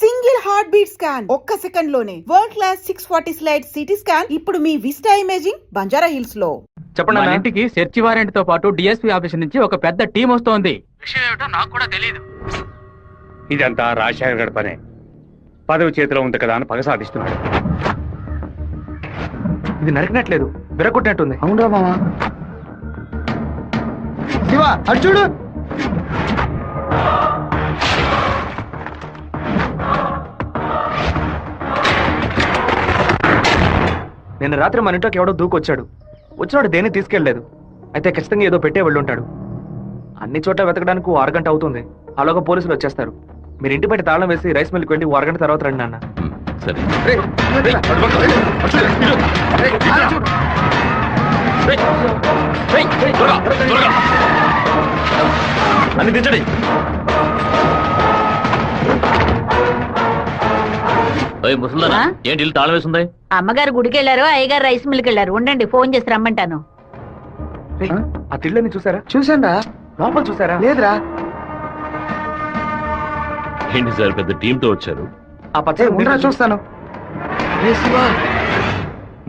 Single heart beat scan ఒక్క second లోనే world class 640 slide CT scan ఇప్పుడు మీ vista imaging Banjara hills లో. చెప్పండి. మన ఇంటికి సెర్చ్ వారెంట్ తో పాటు డిఎస్పీ ఆఫీస్ నుంచి ఒక పెద్ద టీం వస్తోంది. విషయం ఏమిటో నాకు కూడా తెలియదు. ఇదంతా రాజశేఖర్ గడి పనే. పదవి చేతిలో ఉంది కదా అని పగ సాధిస్తున్నాడు. ఇది నరికినట్లేదు, విరగొట్టినట్టుంది. అవునరా మామా. శివ అటు చూడు. నిన్న రాత్రి మన ఇంట్లోకి ఎవడో దూకొచ్చాడు. వచ్చినాడు దేన్ని తీసుకెళ్లలేదు. అయితే ఖచ్చితంగా ఏదో పెట్టే వెళ్ళి ఉంటాడు. అన్ని చోట్ల వెతకడానికి 6 గంట అవుతుంది. అలాగా పోలీసులు వచ్చేస్తారు. మీరు ఇంటి బయట తాళం వేసి రైస్ మిల్కి వెళ్ళి 6 గంట తర్వాత రండి నాన్న. అన్ని తెచ్చండి. ముసల్దానా ఏంటి ఇల్లు తాళం వేసింది? అమ్మగారు గుడికి వెళ్ళారు, అయ్యగారు రైస్ మిల్కి వెళ్ళారు. ఉండండి, ఫోన్ చేసి రమ్మంటాను. ఆ తిళ్ళని చూసారా? చూసాంరా. లోపల చూసారా? లేదురా. ఏంటి సార్ పెద్ద టీమ్ తో వచ్చారు? ఆ పచ్చ చూస్తాను.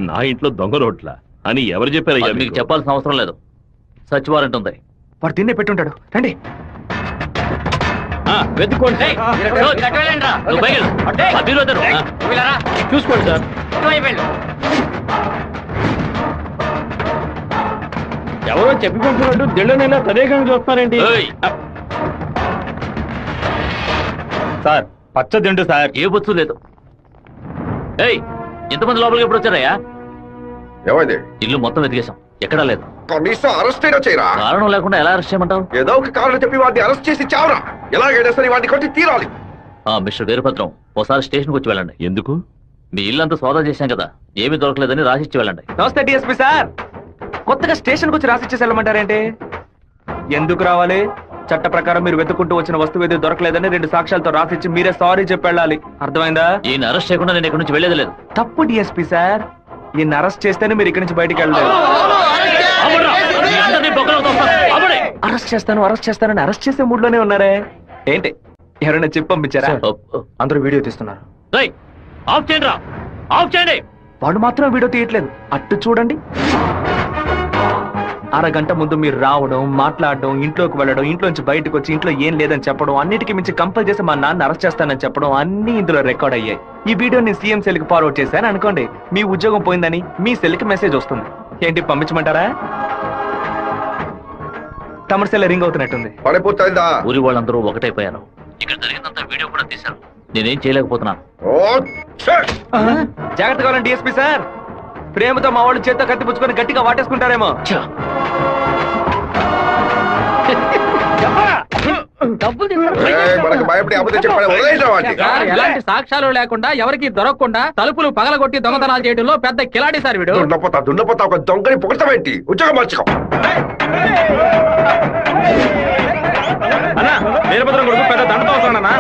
నా ఇంట్లో దొంగ రోడ్ల అని ఎవరు చెప్పారు? మీకు చెప్పాల్సిన అవసరం లేదు. సచ్ వారెంట్ ఉంది. వాడు తిన్నే పెట్టుంటాడు. రండి వెతుక్కోండి. చూసుకోండి సార్. ఎవరో చెప్పి పంపినట్టు దిళ్ళనైనా తదేకంగా చూస్తారేంటి? సార్ పచ్చ దిండు సార్. ఏ బొచ్చు లేదు. ఏయ్, ఎంతమంది లోపలికి ఎప్పుడు వచ్చారయ్యా? ఏమైంది? ఇల్లు మొత్తం వెతికేశాం, ఎక్కడా లేదు. కనీసం అరెస్ట్ అయినా చేయరా? కారణం లేకుండా ఎలా అరెస్ట్ చేయమంటావు? ఏదో ఒక కారణం చెప్పి వాడిని అరెస్ట్ చేసి చావరా. ఎలాగైనా సరే వాడిని కొట్టి తీరాలి. మిస్టర్ వీరభద్రం, ఒకసారి స్టేషన్కి వచ్చి వెళ్ళండి. ఎందుకు? మీ ఇల్లంతా సోదా చేశాం కదా, ఏమీ దొరకలేదని రాసిచ్చి వెళ్ళండి. నమస్తే డిఎస్పీ సార్. కొత్తగా స్టేషన్కి వచ్చి రాసిచ్చేసి వెళ్ళమంటారేంటి? ఎందుకు రావాలి? చట్ట ప్రకారం మీరు వెతుకుంటూ వచ్చిన వస్తువు ఏది దొరకలేదని 2 సాక్ష్యాలతో రాసిచ్చి మీరే సారీ చెప్పి వెళ్ళాలి. అర్థమైందా? ఈయన అరెస్ట్ చేయకుండా నేను ఇక్కడి నుంచి వెళ్ళేది లేదు. తప్పు డిఎస్పీ సార్. ఈయన అరెస్ట్ చేస్తేనే మీరు ఇక్కడి నుంచి బయటికి వెళ్ళలేదు. అరెస్ట్ చేస్తానని అరెస్ట్ చేసే మూడ్ లోనే ఉన్నారే ఏంటి? ఎవరైనా చెప్పి పంపించారా? అందరూ వీడియో తీస్తున్నారు. ఆఫ్ చేయండి రా, ఆఫ్ చేయండి. వాడు మాత్రం వీడియో తీయట్లేదు. అట్టు చూడండి. 6 గంట ముందు మీరు రావడం, మాట్లాడడం, ఇంట్లోకి వెళ్ళడం, ఇంట్లోంచి బయటకు వచ్చి ఇంట్లో ఏం లేదని చెప్పడం, అన్నిటికీ మించి కంపల్ చేసి మా నాన్న అరెస్ట్ చేస్తానని చెప్పడం అన్ని ఇందులో రికార్డ్ అయ్యాయి. ఈ వీడియో నేను సీఎం సెల్ కి ఫార్వర్డ్ చేశాను అనుకోండి, మీ ఉద్యోగం పోయిందని మీ సెల్ కి మెసేజ్ వస్తుంది. ఏంటి పంపించమంటారా? తమిళ సెల్ రింగ్ అవుతున్నట్టుంది. పడిపోతుందా? ఊరి వాళ్ళందరూ ఒకటైపోయారు. ఇక్కడ జరిగినంత వీడియో కూడా తీశారు. నేనేం చేయలేకపోతున్నాను. జాగ్రత్తగా ఉండండి డిఎస్పీ సార్. ప్రేమతో మా వాళ్ళు చేత్తో కత్తిపుచ్చుకొని గట్టిగా వాటేసుకుంటారేమో. ఎలాంటి సాక్ష్యాలు లేకుండా ఎవరికి దొరకకుండా తలుపులు పగలగొట్టి దొంగతనాలు చేయడంలో పెద్ద కిలాడి సార్ వీడు. దున్నపోతా ఒక దొంగని పొగడతామేంటి? ఉద్యోగం మార్చుకో. అన్నా వీరభద్రం కొడుకు పెద్ద దండతో వస్తానన్నా.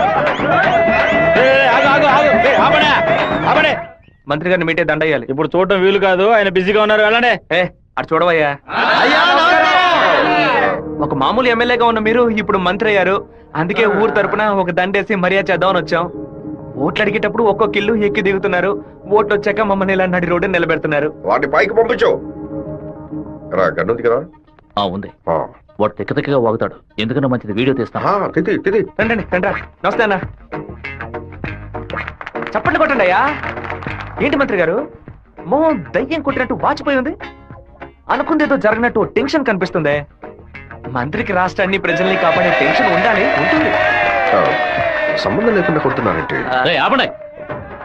మంత్రి గారిని మీటే దండయ్యాలి. ఇప్పుడు చూడటం వీలు కాదు, ఆయన బిజీగా ఉన్నారు. వెళ్ళండి. అటు చూడవయ్యా. ఒక మామూలు ఎమ్మెల్యేగా ఉన్న మీరు ఇప్పుడు మంత్రి అయ్యారు. అందుకే ఊరు తరపున ఒక దండేసి మర్యాద చేద్దామని వచ్చాం. ఓట్లు అడిగేటప్పుడు ఒక్కొక్క ఇల్లు ఎక్కి దిగుతున్నారు. ఓట్లు వచ్చాక మమ్మల్ని ఇలా నడి రోడ్డు నిలబెడుతున్నారు. వాడిని పైకి పంపించు. గన్నుంది కదా? ఉంది. వాడు తిక్కగా వాగుతాడు. ఎందుకన్నా మంచిది వీడియో తీస్తాను. రండి రండి. నమస్తే అన్న. చప్పట్లు కొట్టండి అయ్యా. ఏంటి మంత్రి గారు మోహన్ దయ్యం కొట్టినట్టు వాచిపోయి ఉంది? అనుకుందేదో జరగనట్టు టెన్షన్ కనిపిస్తుంది. మంత్రికి రాష్ట్రాన్ని ప్రజల్ని కాపాడే టెన్షన్ ఉండాలి. ఉంటుంది. సంబంధం లేకుండా కొడుతున్నానంటే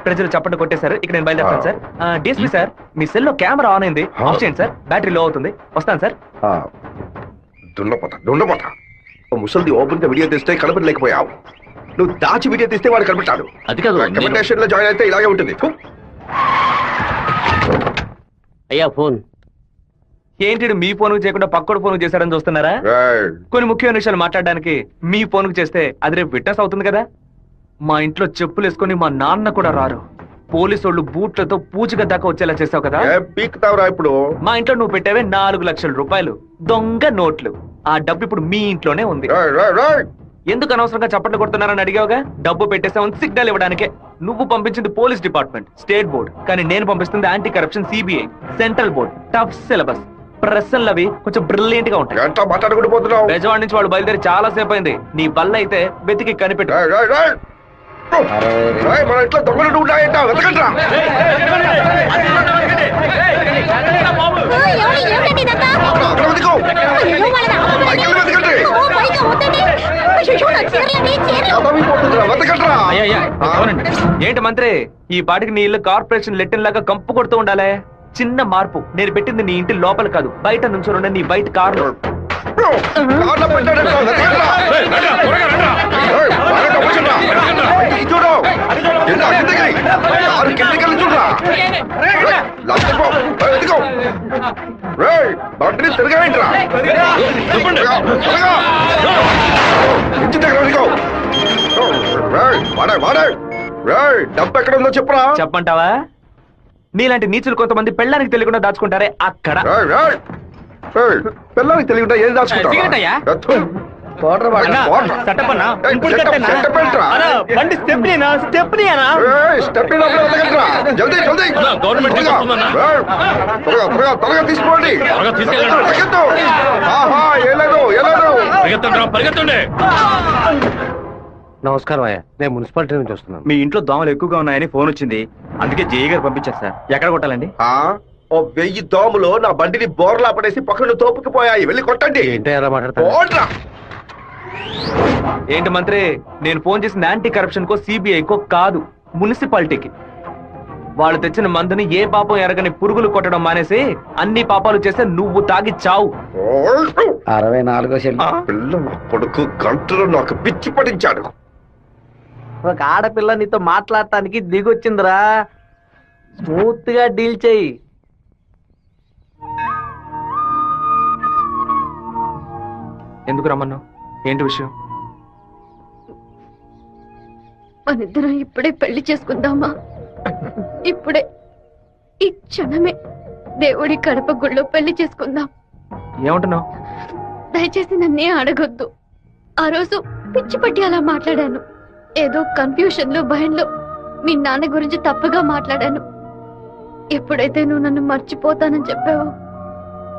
ప్రజలు చప్పట్లు కొట్టేశారు. ఇక్కడ నేను బయలుదేరుతాను సార్. డిఎస్పీ సార్, మీ సెల్లో కెమెరా ఆన్ అయింది. ఆఫ్ చేయండి సార్, బ్యాటరీ లో అవుతుంది. వస్తాను సార్. దున్నపోతా ముసలిది ఓపెన్ గా వీడియో తీస్తే కనపడలేకపోయావు. నువ్వు దాచి వీడియో తీస్తే వాడు కనపడతాడు. అది కాదు, రికమెండేషన్ లో జాయిన్ అయితే ఇలాగే ఉంటుంది. అయ్యా ఫోన్ ఏంటి మీ ఫోన్ చేయకుండా పక్కడు ఫోన్ చేశారని చూస్తున్నారా? కొన్ని ముఖ్యమైన విషయాలు మాట్లాడడానికి మీ ఫోన్ చేస్తే అది రేపు విట్నెస్ అవుతుంది కదా. మా ఇంట్లో చెప్పులు వేసుకొని మా నాన్న కూడా రారు. పోలీసు వాళ్ళు బూట్లతో పూజగా దాకా వచ్చేలా చేసావు కదా. ఇప్పుడు మా ఇంట్లో నువ్వు పెట్టావే 4 లక్షల రూపాయలు దొంగ నోట్లు. ఆ డబ్బు ఇప్పుడు మీ ఇంట్లోనే ఉంది. ఎందుకు అనవసరంగా చప్పట్లు కొడుతున్నారని అడిగావుగా? డబ్బు పెట్టేసామని సిగ్నల్ ఇవ్వడానికే. నువ్వు పంపించింది పోలీస్ డిపార్ట్మెంట్, స్టేట్ బోర్డ్, కానీ నేను పంపిస్తుంది anti corruption CBI, central board. Tough syllabus, ప్రశ్నలు అవి కొంచెం బ్రిలియంట్ గా ఉంటాయి. ఎంత మాట్లాడుకుంటూ పోతున్నావు? బెజవాడ నుంచి వాళ్ళు బయలుదేరి చాలా సేపు అయింది. నీ బల్ల అయితే వెతికి కనిపెట్టు. మన ఇంట్లో దొంగలు ఉన్నాయంట, వెతకండ్రా. అక్కడ వెతుకో. పైకి వెతకండి. చదవిపోతుందిరా, వెతకండ్రా. ఏంటి మంత్రి, ఈ పాటికి నీ ఇల్లు కార్పొరేషన్ లెట్టిన్ లాగా కంపు కొడుతూ ఉండాలే. చిన్న మార్పు. నేను పెట్టింది నీ ఇంటి లోపల కాదు, బయట నుంచి ఉండే నీ బయట కారు. చూడు, తిరగవేంట్రా? డబ్బు ఎక్కడ ఉందో చెప్పురా. చెప్పంటావా? నీలాంటి నీచులు కొంతమంది పెళ్ళానికి తెలియకుండా దాచుకుంటారే అక్కడ. పిల్లలకి తెలియకుండా ఏది దాచుకుంటా? తీసుకోండి. నమస్కారం అయ్యా, నేను మున్సిపాలిటీ నుంచి వస్తున్నాను. మీ ఇంట్లో దోమలు ఎక్కువగా ఉన్నాయని ఫోన్ వచ్చింది, అందుకే జేఈ గారు పంపించారు సార్. ఎక్కడ కొట్టాలండి? ఓ 1000 దోమలు నా బండిని బోర్లా పడేసి పక్కన తోపుకుపోయాయి, వెళ్ళి కొట్టండి. ఏంటో ఎలా మాట్లాడతా? ఏంటి మంత్రి, నేను ఫోన్ చేసిన యాంటీ కరప్షన్ కో సిబిఐకో కాదు, మున్సిపాలిటీకి. వాళ్ళు తెచ్చిన మందుని ఏ పాపం ఎరగని పురుగులు కొట్టడం మానేసి అన్ని పాపాలు చేస్తే నువ్వు తాగి చావు. 64 పిల్ల నా కొడుకు గంటలో నాకు పిచ్చి పడించాడు. ఒక ఆడపిల్ల నీతో మాట్లాడటానికి దిగొచ్చిందిరా, స్మూత్ గా డీల్ చెయ్యి. ఎందుకు రమ్మన్నావు? ఏంటి విషయం? మనిద్దరం ఇప్పుడే పెళ్లి చేసుకుందామా? ఇప్పుడే, ఈ క్షణమే దేవుడి కడప గుళ్ళో పెళ్లి చేసుకుందాం. ఏమంటున్నావు? దయచేసి నన్నే అడగొద్దు. ఆ రోజు పిచ్చి పట్టి అలా మాట్లాడాను. ఏదో కన్ఫ్యూషన్ లో భయంలో మీ నాన్న గురించి తప్పుగా మాట్లాడాను. ఎప్పుడైతే నువ్వు నన్ను మర్చిపోతానని చెప్పావో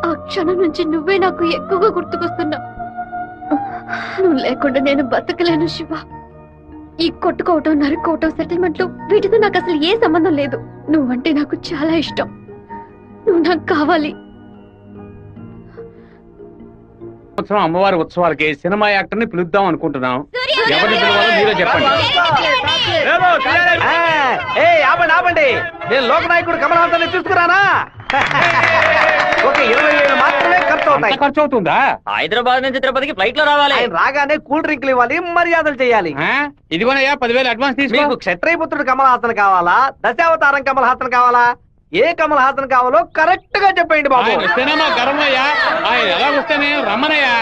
ఆ క్షణం నుంచి నువ్వే నాకు ఎక్కువగా గుర్తుకొస్తున్నావు. నువ్వు లేకుండా నేను బతకలేను శివ. ఈ కొట్టుకోవటం, నరుకోవటం, సెటిల్మెంట్లు వీటితో నాకు అసలు ఏ సంబంధం లేదు. నువ్వంటే నాకు చాలా ఇష్టం. నువ్వు నాకు కావాలి. అమ్మవారి ఉత్సవాలకి సినిమా యాక్టర్ ని పిలుద్దాం అనుకుంటున్నాం. ఎవరిని పిలవాలో మీరే చెప్పండి. ఆపండి, నేను లోకనాయకుడు కమల్ హాసన్ చూసుకురానా? ఒక 20,000 మాత్రమే ఖర్చు అవుతాయి. ఖర్చు అవుతుందా? హైదరాబాద్ నుంచి తిరుపతికి ఫ్లైట్ లో రావాలి. ఆయన రాగానే కూల్ డ్రింక్లు ఇవ్వాలి, మర్యాదలు చేయాలి. ఇదిగోనయ్యా 10,000 అడ్వాన్స్ తీసుకో. మీకు క్షత్రియపుత్రుడు కమల్ హాసన్ కావాలా, దశావతారం కమల్ హాసన్ కావాలా? ఏ కమల్ హాసన్ కావాలో కరెక్ట్ గా చెప్పండి బాబు. సినిమా గర్వయ్యా, ఆయన ఎలా వస్తేనే రమ్మనయ్యా.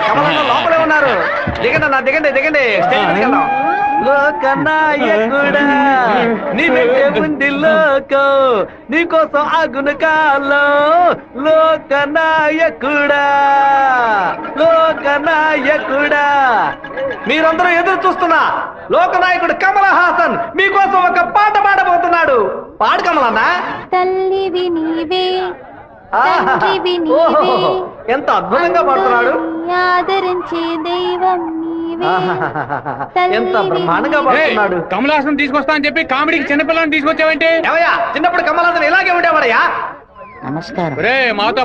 కమల్ హాసన్ లోపలే ఉన్నారు. దిగండి అన్న, దిగండి దిగండి. లోకనాయకుడా నీ వెంటే ఉంది లోకం, నీకోసం ఆగున కాలం. లోకనాయకుడా, లోకనాయకుడా, మీరందరూ ఎదురు చూస్తున్నా లోకనాయకుడు కమల్ హాసన్ మీకోసం ఒక పాట పాడబోతున్నాడు. పాడు కమలన్నా. తల్లివి నీవే, ఎంత అద్భుతంగా పాడుతున్నాడు. ఆదరించే దైవం నీవే, ఎంత బ్రహ్మాండంగా పాడుతున్నాడు. కమల్ హాసన్ తీసుకొస్తా అని చెప్పి కామెడీకి చిన్నపిల్లని తీసుకొచ్చావంటే? ఏమయ్యా, చిన్నప్పుడు కమల్ హాసన్ ఇలాగే ఉండేవాడయ్యా. నమస్కారం. మాతో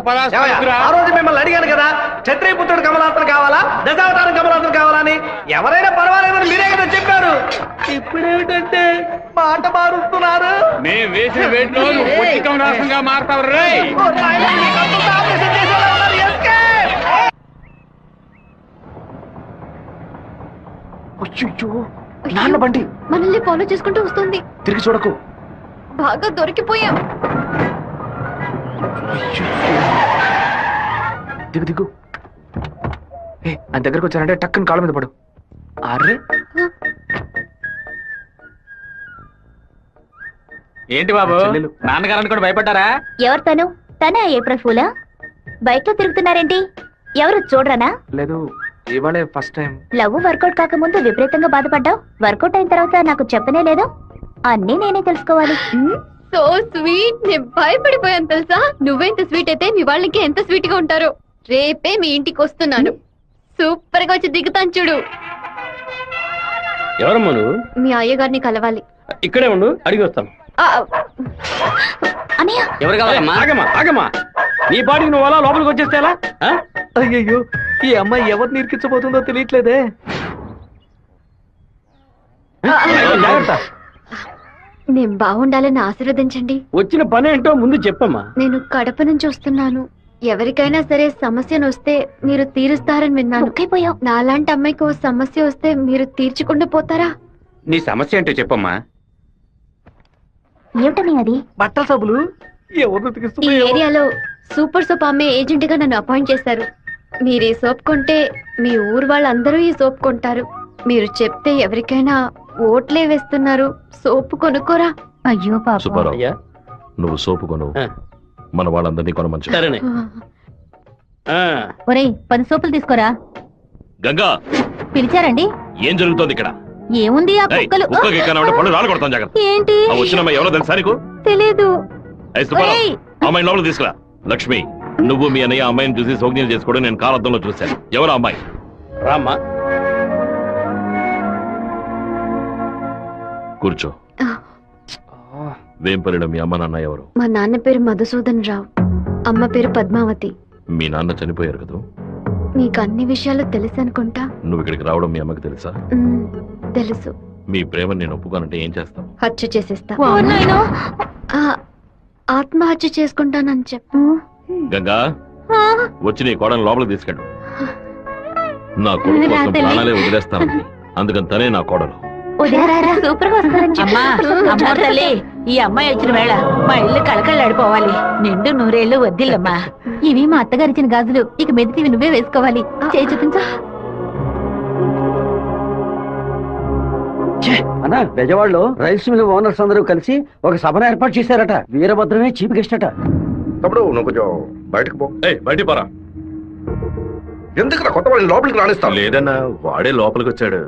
ఆ రోజు మిమ్మల్ని అడిగాను కదా, క్షత్రియపుత్రుడు కమల్ హాసన్ కావాలా, దశావతారం కమల్ హాసన్ కావాలా అని. ఎవరైనా పర్వాలేదని మీరే కదా చెప్పారు. ఇప్పుడేమిటంటే మాట మారుస్తున్నారు. మేము వేసిన వేటిలో పొట్టి కమల్ హాసన్ గా మారుతావు రే. నాన్న బండి మనల్ని ఫాలో చేసుకుంటూ వస్తుంది. తిరిగి చూడకు. బాగా దొరికిపోయాం. దిగు దిగు. ఆయన దగ్గరకు వచ్చానంటే టక్కుని కాళ్ళ మీద పడు. అరే ఏంటి బాబు, నాన్నగారని కూడా భయపడ్డారా? ఎవరు తను? తనే ఏప్రిల్ ఫూలా? బైక్ లో తిరుగుతున్నారేంటి? ఎవరు చూడరానా? లేదు, ఇవాళే ఫస్ట్ టైం. లవ్ వర్కౌట్ కాకముందు విపరీతంగా బాధపడ్డావు, వర్కౌట్ అయిన తర్వాత నాకు చెప్పనే లేదు. అన్నీ నేనే తెలుసుకోవాలి. సో స్వీట్, నేను భయపడిపోయాను తెలుసా. నువ్వెంత స్వీట్ అయితే మీ వాళ్ళకి ఎంత స్వీట్ గా ఉంటారో. రేపే మీ ఇంటికి వస్తున్నాను, సూపర్ గా వచ్చి దిగుతాను చూడు. ఎవరమ్మా నువ్వు? మీ అయ్యగారిని కలవాలి. ఇక్కడే ఉండు, అడిగి వస్తాను. అన్నయ్య, ఎవరు కావాలమ్మా? ఆగమ్మా ఆగమ్మా, నీ పాటికి నువ్వు అలా లోపలికి వచ్చేస్తే ఎలా? అయ్యయ్యో, ఈ అమ్మాయి ఎవరు నిరికించబోతుందో తెలియట్లేదే. జాగ్రత్త. నేను బాగుండాలని ఆశీర్వదించండి. వచ్చిన పని ఏంటో ముందు చెప్పమ్మా. నేను కడప నుంచి వస్తున్నాను. ఎవరికైనా సరే సమస్యను వస్తే మీరు తీరుస్తారని విన్నాను. ముక్కైపోయావు. నాలాంటి అమ్మాయికి ఓ సమస్య వస్తే మీరు తీర్చకుండా పోతారా? నీ సమస్య ఏంటో చెప్పమ్మా. ఏమిటని అది? బట్టల సబ్బులు ఎవరు ఈ ఉతికిస్తున్నాయో. ఏరియాలో సూపర్ సోప్ అమ్మే ఏజెంట్ గా నన్ను అపాయింట్ చేశారు. మీరు ఈ సోప్ కొంటే మీ ఊరు వాళ్ళందరూ ఈ సోప్ కొంటారు. మీరు చెప్తే ఎవరికైనా ఓట్లే వేస్తున్నారు. సోపు కొనుక్కోరా? అయ్యో పాప. సుబ్బారావు, అయ్యా, నువ్వు సోపు కొను, మన వాళ్ళందరినీ కొనమంచు. సరేనే. ఒరేయ్, 10 సోపులు తీసుకోరా. గంగా, పిలిచారండి? ఏం జరుగుతోంది ఇక్కడ? ఏముంది ఆ ఏయ్, కుక్కలు? కుక్కకి ఎక్కనంటే పళ్ళు రాళ్ళు కొడతాం, జాగ్రత్త. ఏంటి? ఆ వచ్చిన అమ్మాయి ఎవరో తెలుసా నీకు? తెలీదు. ఏయ్ సుబ్బారావు, ఒరేయ్. అమ్మాయిని లోపలికి తీసుకురా. లక్ష్మి, నువ్వు మీ అన్నయ్య అమ్మాయిని చూసి సోగ్యం చేసుకోవడం నేను కాలద్దంలో చూశాను. ఎవరు అమ్మాయి? రామ్మా. కూర్చో. వేంపల్లిలో మీ అమ్మ నాన్న ఎవరు? మా నాన్న పేరు మధుసూదన్ రావు, అమ్మ పేరు పద్మావతి. మీ నాన్న చనిపోయారు కదా? మీకు అన్ని విషయాలు తెలుసు అనుకుంటా. నువ్వు ఇక్కడికి రావడం మీ అమ్మకి తెలుసా? తెలుసు. మీ ప్రేమను నేను ఒప్పుకోనంటే ఏం చేస్తావు? హత్య చేసేస్తా. ఓ నాయనో. ఆ, ఆత్మహత్య చేసుకుంటానని చెప్పు. గంగా, ఆ, వచ్చి నీ కోడని లోపలికి తీసుకెళ్ళు. నా కొడుకు కోసం ప్రాణాలే వదిలేస్తానండి, అందుకని తనే నా కోడలు. వదిలేరా, సూపర్ గా వస్తారని చెప్పు. అమ్మా తల్లి, ఈ అమ్మాయి వచ్చిన వేళ మా ఇల్లు కళకళలాడిపోవాలి. నిండు నూరేళ్లు వద్దిల్లమ్మా. ఇవి మా అత్తగారిచ్చిన గాజులు, ఇక మెదిటివి నువ్వే వేసుకోవాలి. చేయి చూపించా. అన్నా, బెజవాడలో రైస్ మిల్ ఓనర్స్ అందరూ కలిసి ఒక సభను ఏర్పాటు చేశారట. వీరభద్రమే చీఫ్ గెస్ట్ అట. తమ్ముడు నువ్వు కొంచెం బయటకు పో. బయట పరా. ఎందుకు కొత్త వాళ్ళని లోపలికి రాణిస్తాను? లేదన్నా, వాడే లోపలికి వచ్చాడు.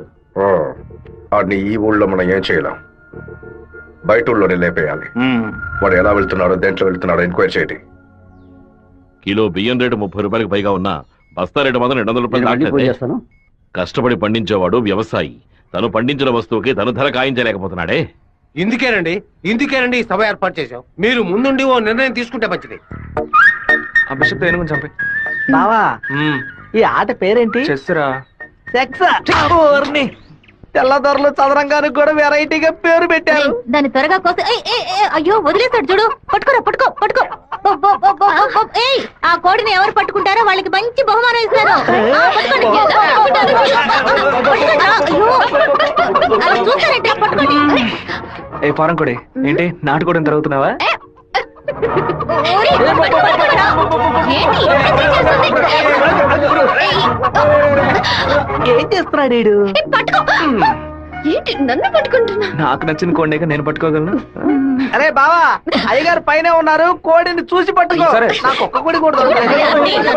వాడిని ఈ ఊళ్ళో మనం ఏం చేయలేం, బయట ఊళ్ళోనే లేపేయాలి. వాడు ఎలా వెళ్తున్నాడో, దేంట్లో వెళ్తున్నాడో ఎంక్వైరీ చేయండి. కిలో బియ్యం రేటు 30 రూపాయలకు పైగా ఉన్నా బస్తా రేటు మాత్రం 200 నేను రూపాయలు మళ్ళీ ఫోన్ దాటలేదే. చేస్తాను. కష్టపడి పండించేవాడు వ్యవసాయి, తను పండించిన వస్తువుకి తను ధర కాయించలేకపోతున్నాడే. ఇందుకేనండి ఈ సభ ఏర్పాటు చేశాం. మీరు ముందుండి ఓ నిర్ణయం తీసుకుంటే మంచిది. ఆ బిషప్ ఏనుగుని చంపే. బావా, ఈ ఆట పేరేంటి? చెస్సురా. సెక్సా? తెల్లదొరలు చదరంగానికి కూడా వెరైటీగా పేరు పెట్టారు. దాన్ని త్వరగా కోసి. అయ్యో, వదిలేస్తాడు చూడు. పట్టుకోరా, పట్టుకో పట్టుకో. ఏయ్, ఆ కోడిని ఎవరు పట్టుకుంటారో వాళ్ళకి మంచి బహుమానం ఇస్తారు. ఆ, పట్టుకోండి. పట్టుకోండి. అయ్యో, అలా చూస్తారంటే పట్టుకోండి. ఏ ఫారం కొడి, ఏంటి నాటుకోవడం జరుగుతున్నావా? ఓరి, పట్టుకోరా. ఏంటి ఏం చేస్తున్నాడు వీడు? పట్టుకో. ఏంటి నన్ను పట్టుకుంటున్నా? నాకు నచ్చిన కోడిని నేను పట్టుకోగలను. అరే బావా, అయ్యగారు పైన ఉన్నారు, కోడిని చూసి పట్టుకో. సరే. నాకు ఒక్క కోడి కూడా దొరకలేదు.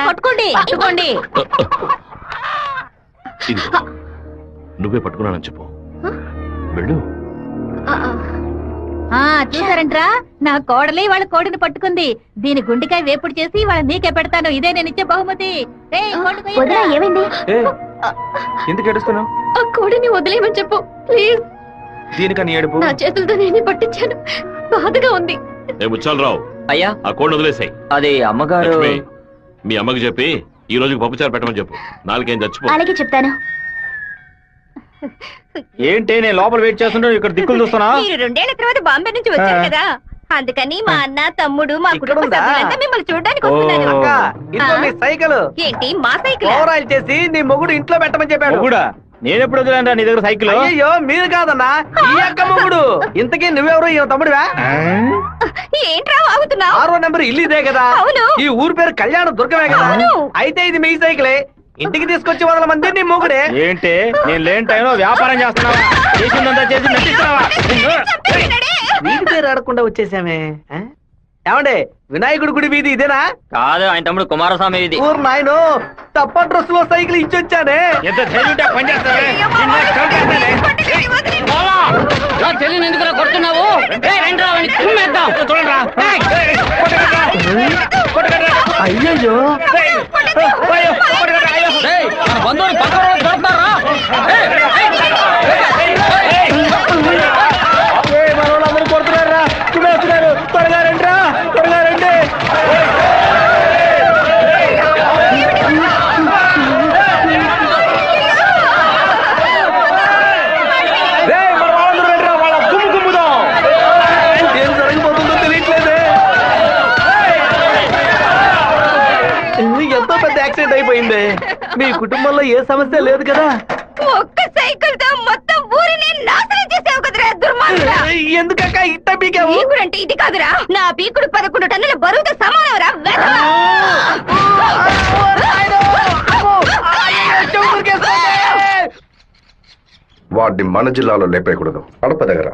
పట్టుకోండి. పట్టుకోండి. ఇదిగో, నువ్వే పట్టుకున్నానని చెప్పు. వెళ్ళు. చూసారంట్రా, నా కోడలి వాళ్ళ కోడిని పట్టుకుంది. దీని గుండెకాయ వేపుడు చేసి వాళ్ళ నీకే పెడతాను. ఇదే నేను ఇచ్చే బహుమతి. ఏమైంది? ఎందుకు ఏడుస్తున్నావు? ఆ కోడిని వదిలేయమని చెప్పు ప్లీజ్. దీనికని ఏడుపు? నా చేతులతో నేనే పట్టించాను, బాధగా ఉంది. ఏ ముచ్చాలరావు, అయ్యా, ఆ కోడిని వదిలేసాయి. అది అమ్మగారు. లక్ష్మి, మీ అమ్మకి చెప్పి ఈ రోజుకి పప్పుచారు పెట్టమని చెప్పు. నాలుగేం చచ్చిపో. అలాగే చెప్తాను. ఏంటి నేను లోపల వెయిట్ చేస్తుంటే ఇక్కడ దిక్కులు చూస్తున్నా? మీరు 2 ఏళ్ల తర్వాత బాంబే నుంచి వచ్చారు కదా, అందుకని మా అన్న, తమ్ముడు, మా కుటుంబ సభ్యులంతా మిమ్మల్ని చూడడానికి వస్తున్నారు. అక్క, ఇదిగో నీ సైకిల్. ఏంటి మా సైకిల్? ఓవరాల్ చేసి నీ మొగుడు ఇంట్లో పెట్టమని చెప్పాడు. కూడా నేను ఎప్పుడు వదిలేంటా నీ దగ్గర సైకిల్? అయ్యో, మీరు కాదన్నా, ఈ అక్క మొగుడు. ఇంతకీ నువ్వెవరు? ఈ తమ్ముడివా? ఏంట్రా వాగుతున్నావు? 6వ నెంబర్ ఇల్లు ఇదే కదా? అవును. ఈ ఊరు పేరు కళ్యాణ దుర్గమే కదా? అవును. అయితే ఇది మీ సైకిలే. ఇంటికి తీసుకొచ్చి వదల మంది నీ మొగుడే. ఏంటి నేను లేని టైంలో వ్యాపారం చేస్తున్నావా? చేసిందంతా చేసి నటిస్తున్నావా? వీటి పేరు ఆడకుండా వచ్చేసామే. ఏమండి వినాయకుడి గుడి వీధి ఇదేనా? కాదు, ఆయన తమ్ముడు కుమారస్వామి ఇది. ఊరు నాయను తప్ప డ్రెస్ లో సైకిల్ ఇచ్చొచ్చానే. ఎంత ధైర్యం ఉంటే పని చేస్తావే? నిన్ను చంపేస్తానే. చెల్లిని ఎందుకు కొడుతున్నావు? చూడండిరా. అయ్యయ్యో మన బంధువులు పక్కన దొరుకుతారా? మనోళ్ళందరూ కొడుతున్నారా? వస్తున్నారు, త్వరగా రండిరా, త్వరగా రండి. ఏం జరగబోతుందో తెలియట్లేదే. ఎంతో పెద్ద యాక్సిడెంట్ అయిపోయింది. మీ కుటుంబంలో ఏ సమస్య లేదు కదా? ఒక్క సైకిల్ తో మొత్తం ఊరిని నాశనం చేసావు కదరా దుర్మార్గుడా. ఎందుకక్క ఇట్ట పీకావు? పీకుడంటే ఇది కాదురా, నా పీకుడు 11 టన్నుల బరువుతో సమానవరా. వాడిని మన జిల్లాలో లేపేయకూడదు. కడప దగ్గర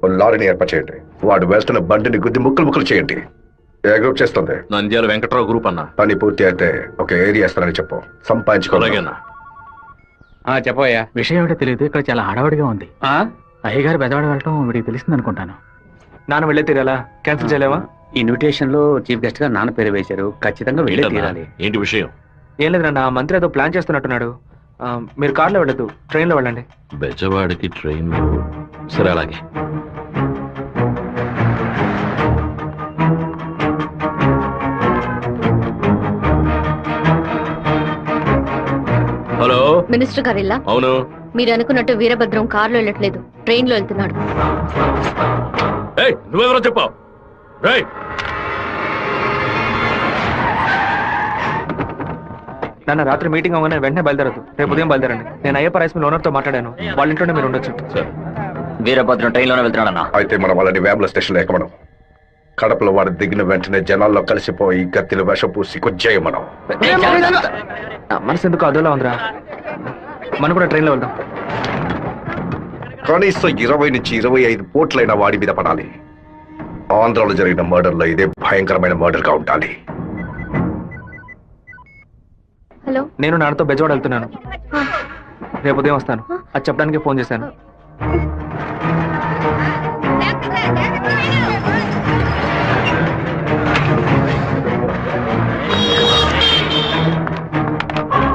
ఓ లారీని ఏర్పాటు చేయండి. వాడు వేస్తున్న బండిని గుద్ది ముక్కలు ముక్కలు చేయండి. ఏ గ్రూప్ చేస్తుంది? నంద్యాల వెంకట్రావు గ్రూప్ అన్న. పని పూర్తి అయితే ఒక ఏరియా ఇస్తానని చెప్పు. సంపాదించుకోలేనా? చెప్పయ్యా. విషయం ఏమిటో తెలియదు, ఇక్కడ చాలా హడావుడిగా ఉంది. అయ్యగారు బెదవాడ వెళ్ళటం వీడికి తెలిసింది అనుకుంటాను. నాన్న వెళ్ళే తీరాలా? క్యాన్సిల్ చేయలేవా? ఇన్విటేషన్ లో చీఫ్ గెస్ట్ గా నాన్న పేరు వేశారు, ఖచ్చితంగా వెళ్ళే తీరాలి. ఏంటి విషయం? ఏం లేదన్నా, మంత్రి ఏదో ప్లాన్ చేస్తున్నట్టున్నాడు. మీరు కార్లో వెళ్ళదు, ట్రైన్లో వెళ్ళండి. బెజవాడికి ట్రైన్? సరే అలాగే. హలో మినిస్టర్ గారు ఇలా అవును. మీరు అనుకున్నట్టు వీరభద్రం కారులో వెళ్ళట్లేదు, ట్రైన్ లో వెళ్తున్నాడు. నువ్వెవరో చెప్పావు? నాన్న రాత్రి మీటింగ్ అవగానే వెంటనే బయలుదేరదు, రేపు ఉదయం బయలుదేరండి. నేను అయ్యప్ప రైస్ మిల్ ఓనర్ తో మాట్లాడాను, వాళ్ళ ఇంట్లోనే మీరు ఉండొచ్చు. వీరభద్రం ట్రైన్ లోనే వెళ్తున్నాడన్నా. అయితే మనం వాళ్ళని వేముల స్టేషన్ లో ఎక్కమనం. కడపలో వాడు దిగిన వెంటనే జనాల్లో కలిసిపోయి గత్తిని వేషపూసి కొచ్చేయమనం. మనసు ఎందుకు అదోలా ఉందిరా, మనం కూడా ట్రైన్ లో వెళ్దాం. కనీసం 20 నుంచి 25 కోట్లైన వాడి మీద పడాలి. ఆంధ్రాలో జరిగిన మర్డర్ లో ఇదే భయంకరమైన మర్డర్ గా ఉండాలి. హలో, నేను నాన్నతో బెజవాడ వెళ్తున్నాను, రేపు ఉదయం వస్తాను. అది చెప్పడానికి ఫోన్ చేశాను.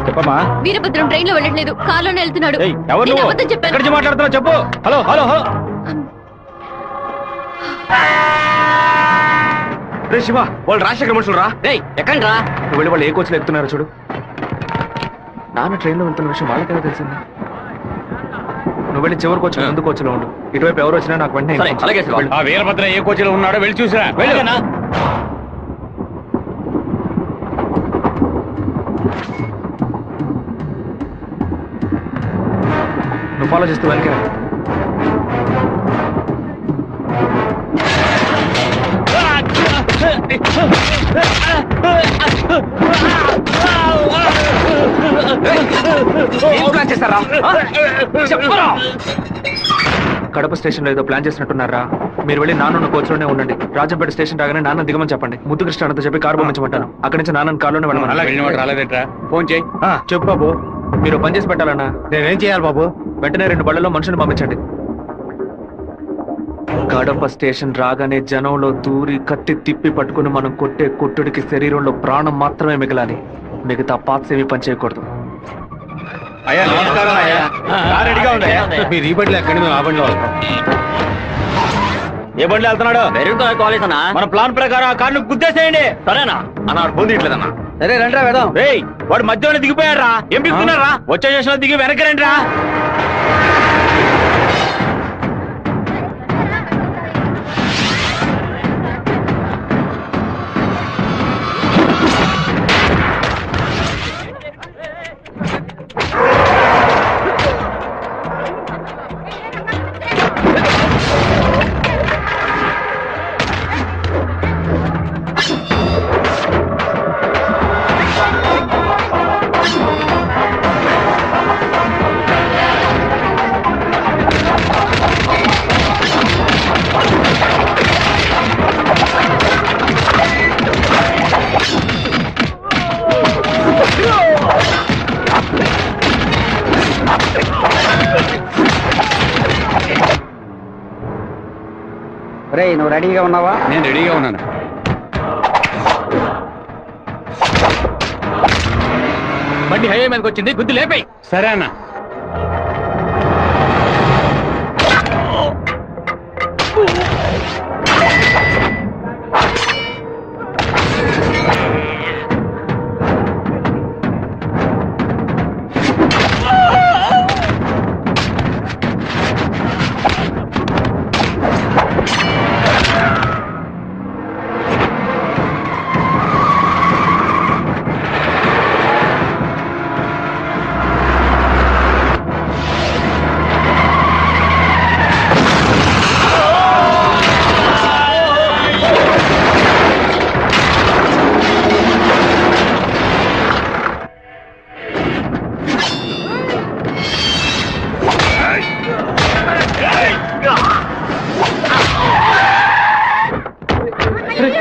చెప్పమ్మా. వీరభద్రం ట్రైన్ లో వెళ్ళట్లేదు, కారులోనే వెళ్తున్నాడు. ఎవరు నేను అబద్ధం చెప్పాను. ఎక్కడి నుంచి మాట్లాడుతున్నావు చెప్పు. Hello hello hello. రే శివ, వాళ్ళు రాజశేఖర్ మనుషులు రా. ఎక్కండి రా. నువ్వు వెళ్ళి వాళ్ళు ఏ కోచ్లో ఎక్కుతున్నారో చూడు. నాన్న ట్రైన్లో వెళ్తున్న విషయం వాళ్ళకెలా తెలిసింది? నువ్వు వెళ్ళి చివరి కోచ్ ముందు కోచ్లో ఉండు. ఇటువైపు ఎవరు వచ్చినా నాకు వెంటనే అలాగే శివ. ఆ వీరభద్ర ఏ కోచ్లో ఉన్నాడో వెళ్ళి చూసిరా. వెళ్ళనా? నువ్వు ఫాలో చేస్తూ వెనక కడప స్టేషన్ లో ఏదో ప్లాన్ చేసినట్టున్నారా? మీరు వెళ్ళి నాన్న కోచ్లోనే ఉండండి. రాజంపేట స్టేషన్ రాగానే నాన్న దిగమని చెప్పండి. ముద్దు కృష్ణ అంతా చెప్పి కారు పంపించమంటాను. అక్కడి నుంచి నాన్న కారులోనే వెళ్ళమని. రాలేదేట్రా? ఫోన్ చేయి. చెప్పు బాబు. మీరు పని చేసి పెట్టాలన్నా. నేనేం చేయాలి బాబు? వెంటనే 2 బళ్ళలో మనుషులు పంపించండి. కడప స్టేషన్ రాగానే జనంలో దూరి కత్తి తిప్పి పట్టుకుని మనం కొట్టే కొట్టుడికి శరీరంలో ప్రాణం మాత్రమే మిగలాలి. మిగతా పార్ట్స్ ఏమీ పని చేయకూడదు. అయ్యా నమస్కారం అయ్యా. కార్ రెడీగా ఉంది. మీరు ఈ బండిలో ఎక్కడి మేము ఆ బండిలో వస్తాం. ఏ బండిలో వెళ్తున్నాడు? వెరుగుతా కాలేజ్ అన్నా. మన ప్లాన్ ప్రకారం ఆ కార్ను గుద్దేసేయండి. సరేనా అన్నాడు పొందిట్లేదన్నా. సరే రండి వెళ్దాం. వాడు మధ్యలో దిగిపోయారా? ఏం దిగుతున్నారా? వచ్చే స్టేషన్ లో దిగి వెనక్కి రండి రా. రే నువ్వు రెడీగా ఉన్నావా? నేను రెడీగా ఉన్నాను. బండి హైవే మీదకి వచ్చింది, గుద్దు లేపే. సరే అన్న.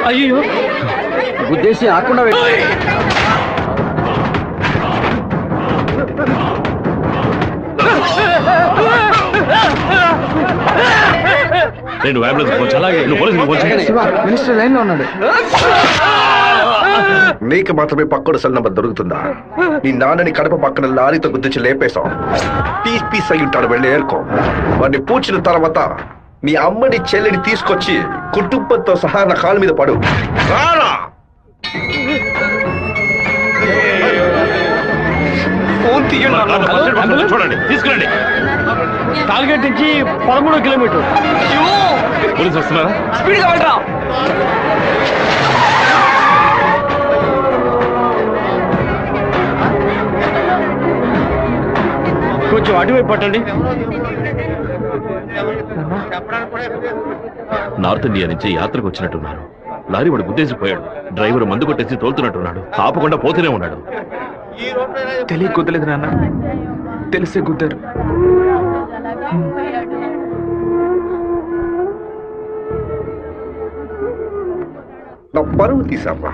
అయ్యో, గుద్దేసి ఆకుండా నేను అంబులెన్స్ అలాగే మినిస్టర్ లైన్ లో ఉన్నాడు. నీకు మాత్రమే పక్కన సెల్ నంబర్ దొరుకుతుందా? నీ నాన్నని కడప పక్కన లారీతో గుర్తించి లేపేశాం. పీస్ పీస్ అయి ఉంటాడు, వెళ్ళి ఏరుకో. వాడిని పూడ్చిన తర్వాత నీ అమ్మని చెల్లిని తీసుకొచ్చి కుటుంబంతో సహా నా కాళ్ళ మీద పడు. రారా! చూడండి, తీసుకురండి. టార్గెట్ నుంచి 13 కిలోమీటర్. పోలీసు వస్తున్నారా? స్పీడ్గా వెళ్ళరా. కొంచెం అటువైపు పట్టండి. నార్త్ ఇండియా నుంచి యాత్రకు వచ్చినట్టున్నారు. లారీ వాడు గుద్దేసిపోయాడు. డ్రైవర్ మందు కొట్టేసి తోలుతున్నట్టున్నాడు. ఆపకుండా పోతూనే ఉన్నాడు. తెలియ కుదలేదు నాన్న, తెలిసే కుదరు. నా పరువు తీసావా?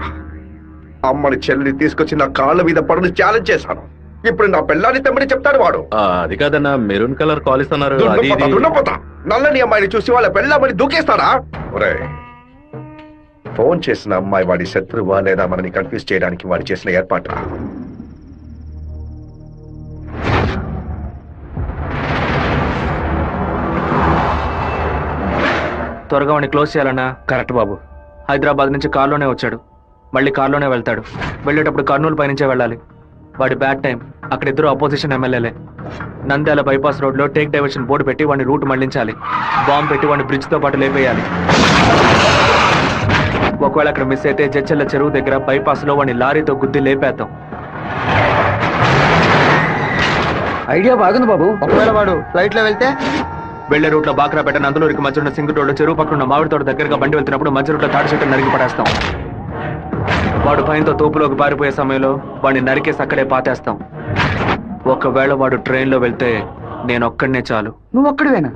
అమ్మని చెల్లిని తీసుకొచ్చి నా కాళ్ళ మీద పడుని ఛాలెంజ్ చేశాను. ఇప్పుడు నా పిల్లాన్ని తెమ్మని చెప్తాడు వాడు. అది కాదన్నా, మెరూన్ కలర్ కాల్ ఇస్తున్నారు. నల్లని అమ్మాయిని చూసి వాళ్ళ పెళ్ళామని దూకేస్తాడా? ఒరే, ఫోన్ చేసిన అమ్మాయి వాడి శత్రువా లేదా మనని కన్ఫ్యూజ్ చేయడానికి వాడు చేసిన ఏర్పాటు. త్వరగా వాడిని క్లోజ్ చేయాలన్నా. కరెక్ట్ బాబు. హైదరాబాద్ నుంచి కార్లోనే వచ్చాడు, మళ్ళీ కార్లోనే వెళ్తాడు. వెళ్ళేటప్పుడు కర్నూలు పైనుంచే వెళ్ళాలి. వాడి బ్యాడ్ టైం. అక్కడ ఇద్దరు అపోజిషన్ ఎమ్మెల్యేలే. నంద్యాల బైపాస్ రోడ్లో టేక్ డైవర్షన్ బోర్డు పెట్టి వాడిని రూట్ మళ్లించాలి. బాంబు పెట్టి వాడిని బ్రిడ్జ్తో పాటు లేపేయాలి. ఒకవేళ అక్కడ మిస్ అయితే జడ్చెల్ల చెరువు దగ్గర బైపాస్లో వాడిని లారీతో గుద్ది లేపేద్దాం. ఐడియా బాగుంది బాబు. ఒకవేళ వాడు ఫ్లైట్ లో వెళ్తే? వెళ్లే రూట్లో బాక్రాపేట నందలూరికి మధ్య ఉన్న సింగు రోడ్డు చెరువు పక్కన ఉన్న మామిడి తోట దగ్గరగా బండి వెళ్తున్నప్పుడు మధ్య రూట్లో తాడి చెట్టు నరికి పడేస్తాం. వాడు భయంతో తోపులోకి పారిపోయే సమయంలో వాడిని నరికేసి అక్కడే పాతేస్తాం. ఒకవేళ వాడు ట్రైన్లో వెళ్తే నేను ఒక్కడనే చాలు. నువ్వు ఒక్కడివేనా?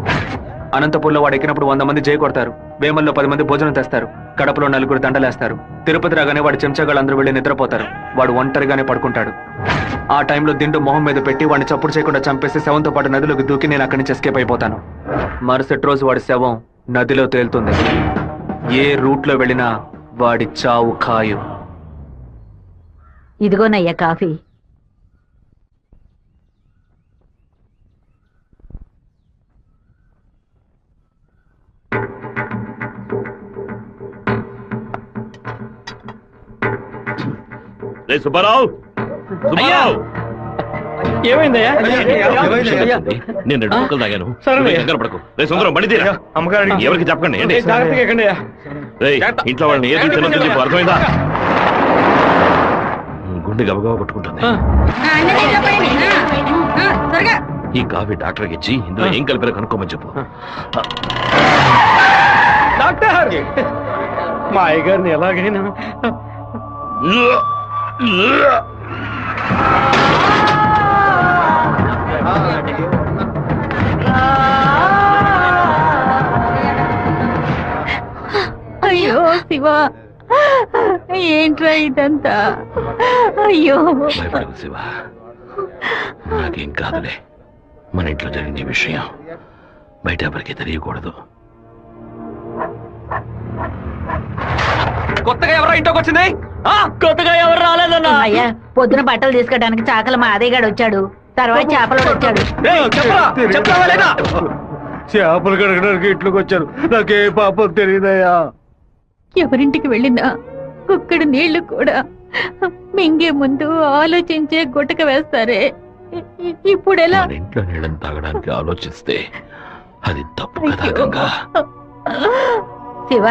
అనంతపూర్లో వాడు ఎక్కినప్పుడు 100 మంది జై కొడతారు. వేమల్లో 10 మంది భోజనం తెస్తారు. కడపలో 4 దండలేస్తారు. తిరుపతి రాగానే వాడి చెంచాగాళ్ళందరూ వెళ్ళి నిద్రపోతారు. వాడు ఒంటరిగానే పడుకుంటాడు. ఆ టైంలో దిండు మొహం మీద పెట్టి వాడిని చప్పుడు చేయకుండా చంపేసి శవంతో పాటు నదిలోకి దూకి నేను అక్కడి నుంచి ఎస్కేప్ అయిపోతాను. మరుసటి రోజు వాడి శవం నదిలో తేలుతుంది. ఏ రూట్లో వెళ్ళినా వాడి చావు ఖాయం. ఇదిగోనయ్యా కాఫీ. సుబ్బారావు, ఏమైందయ్యా? నేను 2 ముక్కలు తాగాను. కంగారు పడకు. రే సుందరం, బండి తీరా. అమ్మగారికి ఎవరికి చెప్పకండి. ఏంటి? రేయ్, ఇంట్లో వాళ్ళని ఏది తినొద్దు చెప్పు, అర్థమైందా? గుండె గబగబా కొట్టుకుంటుంది. ఈ కాఫీ డాక్టర్కి ఇచ్చి ఇందులో ఏం కలిపారో కనుక్కోమని చెప్పు. డాక్టర్, మా అయ్యగారిని ఎలాగైనా అయ్యో శివ, ఏంట్రా ఇదంతా? అయ్యో భయపడకు శివ, నాకేం కాదులే. మన ఇంట్లో జరిగిన విషయం బయట ఎవరికి తెలియకూడదు. కొత్తగా ఎవరో ఇంట్లోకి వచ్చింది? కొత్తగా ఎవరు రాలేదన్నా. అయ్యా పొద్దున బట్టలు తీసుకెళ్ళడానికి చాకల మా అదేగాడు వచ్చాడు, తర్వాత చేపలు వచ్చాడు. చెప్తావా లేదా? చేపలు కడగడానికి ఇంట్లోకి వచ్చారు. నాకే పాపం తెలియదయ్యా. ఎవరింటికి వెళ్ళినా కుక్కడు నీళ్లు కూడా మింగే ముందు ఆలోచించే గుట్టక వేస్తారే, ఇప్పుడెలా? మన ఇంట్లో నీళ్ళని తాగడానికి ఆలోచిస్తే అది తప్పు కదా గంగా. శివ,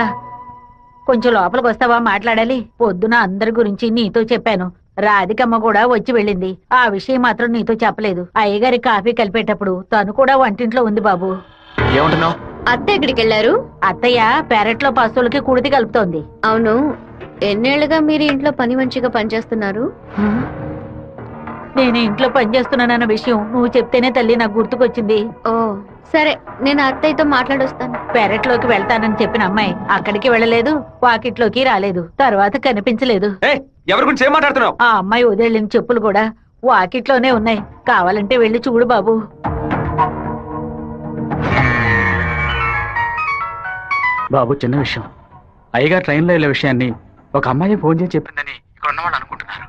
కొంచెం లోపలికి వస్తావా? మాట్లాడాలి. పొద్దున అందరి గురించి నీతో చెప్పాను. రాధికమ్మ కూడా వచ్చి వెళ్ళింది. ఆ విషయం మాత్రం నీతో చెప్పలేదు. అయ్యగారి కాఫీ కలిపేటప్పుడు తను కూడా వంటింట్లో ఉంది బాబు. ఏమంటున్నావు? అత్త ఎక్కడికి వెళ్ళారు? అత్తయ్య పెరట్లో పశువులకి కుడితి కలుపుతోంది. అవును, ఎన్నేళ్లుగా మీరు ఇంట్లో పని మంచిగా పనిచేస్తున్నారు? నేను ఇంట్లో పనిచేస్తున్నానన్న విషయం నువ్వు చెప్తేనే తల్లి నాకు గుర్తుకొచ్చింది. ఓ సరే, నేను అత్తయ్యతో మాట్లాడొస్తాను. పెరట్లోకి వెళ్తానని చెప్పిన అమ్మాయి అక్కడికి వెళ్ళలేదు, వాకిట్లోకి రాలేదు, తర్వాత కనిపించలేదు. ఎవరి గురించి ఏం మాట్లాడుతున్నావు? ఆ అమ్మాయి వదిలిన చెప్పులు కూడా వాకిట్లోనే ఉన్నాయి. కావాలంటే వెళ్ళి చూడు బాబు. బాబు, చిన్న విషయం. అయ్యగారు ట్రైన్లో వెళ్ళే విషయాన్ని ఒక అమ్మాయి ఫోన్ చేసి చెప్పిందని ఇక్కడ ఉన్నవాళ్ళు అనుకుంటున్నారు.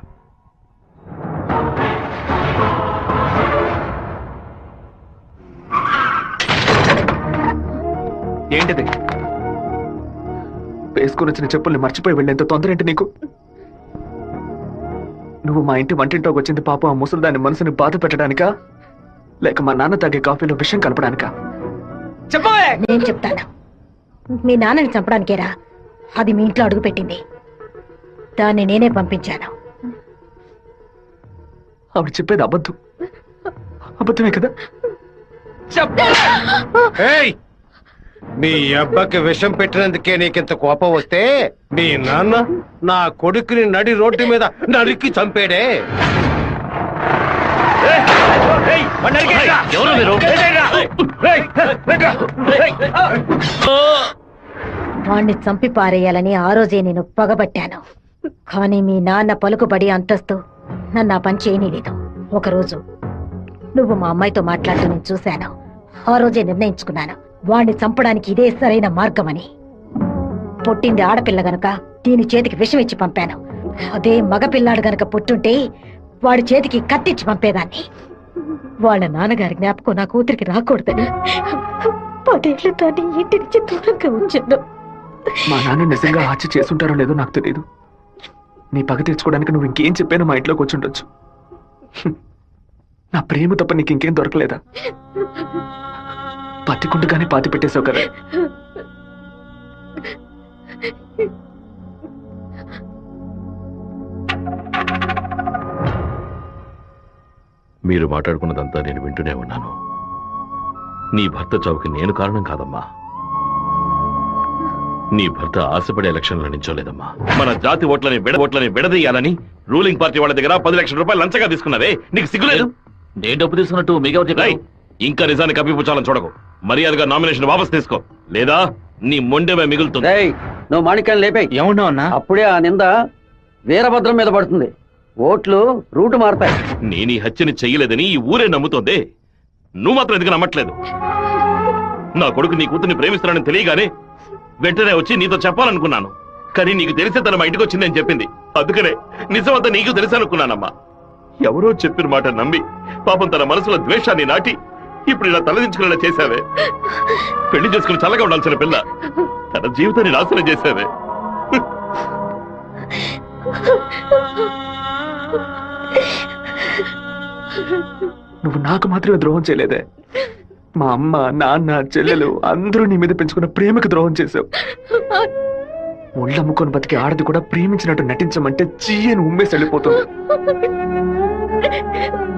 ఏంటిది? వేసుకుని వచ్చిన చెప్పుల్ని మర్చిపోయి వెళ్ళేంత తొందర ఏంటి నీకు? నువ్వు మా ఇంటి వంటింట్లోకి వచ్చింది పాపం ఆ ముసలిదాని మనసుని బాధ పెట్టడానికా, లేక మా నాన్న తాగే కాఫీలో విషయం కలపడానికా? చెప్పవే. నేను చెప్తాను. మీ నాన్నని చంపడానికేరా అది మీ ఇంట్లో అడుగు పెట్టింది. దాన్ని నేనే పంపించాను. ఆవిడ చెప్పేది అబద్ధమే కదా? ఏయ్, మీ అబ్బాకి విషం పెట్టినందుకే నీకింత కోపం వస్తే మీ నాన్న నా కొడుకుని నడి రోడ్డు మీద నరికి చంపాడే. ఎవరు మీరు? వాణ్ణి చంపి పారేయాలని ఆ రోజే నేను పగబట్టాను. కానీ మీ నాన్న పలుకుబడి అంతస్తు నన్ను ఆ పని చేయనీలేదు. ఒకరోజు నువ్వు మా అమ్మాయితో మాట్లాడుతూ నేను చూశాను. ఆ రోజే నిర్ణయించుకున్నాను, వాణ్ణి చంపడానికి ఇదే సరైన మార్గమని. పుట్టింది ఆడపిల్ల గనుక దీని చేతికి విషం ఇచ్చి పంపాను. అదే మగపిల్లాడు గనక పుట్టుంటే వాడి చేతికి కత్తిచ్చి పంపేదాన్ని. వాళ్ళ నాన్నగారి జ్ఞాపకం నా కూతురికి రాకూడదని 10 ఏళ్లు దాన్ని ఇంటి నుంచి దూరంగా ఉంచాను. మా నాన్న నిజంగా హత్య చేసుంటారో లేదో నాకు తెలియదు. నీ పగ తీర్చుకోవడానికి నువ్వు ఇంకేం చెప్పానో మా ఇంట్లోకి వచ్చి ఉండొచ్చు. నా ప్రేమ తప్ప నీకు ఇంకేం దొరకలేదా? పత్తికుంటుగానే పాతి పెట్టేశావు కదా. మీరు మాట్లాడుకున్నదంతా నేను వింటూనే ఉన్నాను. నీ భర్త చావుకి నేను కారణం కాదమ్మా. నీ భర్త ఆశపడే ఎలక్షన్లో నించోలేదమ్మా. మన జాతి ఓట్లని విడదీయాలని రూలింగ్ పార్టీ వాళ్ళ దగ్గర 10 లక్షల రూపాయలు లంచగా తీసుకున్నావే, నీకు సిగ్గులేదు? నేను డబ్బు తీసుకున్నట్టు మీకెవరు చెప్పారు? ఇంకా నిజాన్ని కప్పిపుచ్చాలని చూడకు. మర్యాదగా నామినేషన్ వాపస్ తీసుకో, లేదా నీ మొండెమే మిగులుతుంది. నువ్వు మాణిక్యాన్ని లేపే. ఏమన్నావు అన్నా? అప్పుడే ఆ నింద వీరభద్రం మీద పడుతుంది. ఓట్లు రూటు మారతాయి. నేను ఈ హత్యని చెయ్యలేదని ఈ ఊరే నమ్ముతోంది. నువ్వు మాత్రం ఎందుకు నమ్మట్లేదు? నా కొడుకు నీ కూతుర్ని ప్రేమిస్తున్నానని తెలియగానే వెంటనే వచ్చి నీతో చెప్పాలనుకున్నాను. కానీ నీకు తెలిసే తన మా ఇంటికి వచ్చిందని చెప్పింది. అందుకనే నిజమంతా నీకు తెలుసనుకున్నానమ్మా. ఎవరో చెప్పిన మాట నమ్మి పాపం తన మనసులో ద్వేషాన్ని నాటి ఇప్పుడు ఇలా తలదించుకునేలా చేశావే. పెళ్లి చేసుకుని చల్లగా ఉండాల్సిన పిల్ల తన జీవితాన్ని నాశనం చేశావే. నువ్వు నాకు మాత్రమే ద్రోహం చేయలేదే, మా అమ్మ, నాన్న, చెల్లెలు అందరూ నీ మీద పెంచుకున్న ప్రేమకు ద్రోహం చేశావు. ఒళ్ళమ్ముకొని బతికి ఆడది కూడా ప్రేమించినట్టు నటించమంటే చీయని ఉమ్మేసి వెళ్ళిపోతుంది.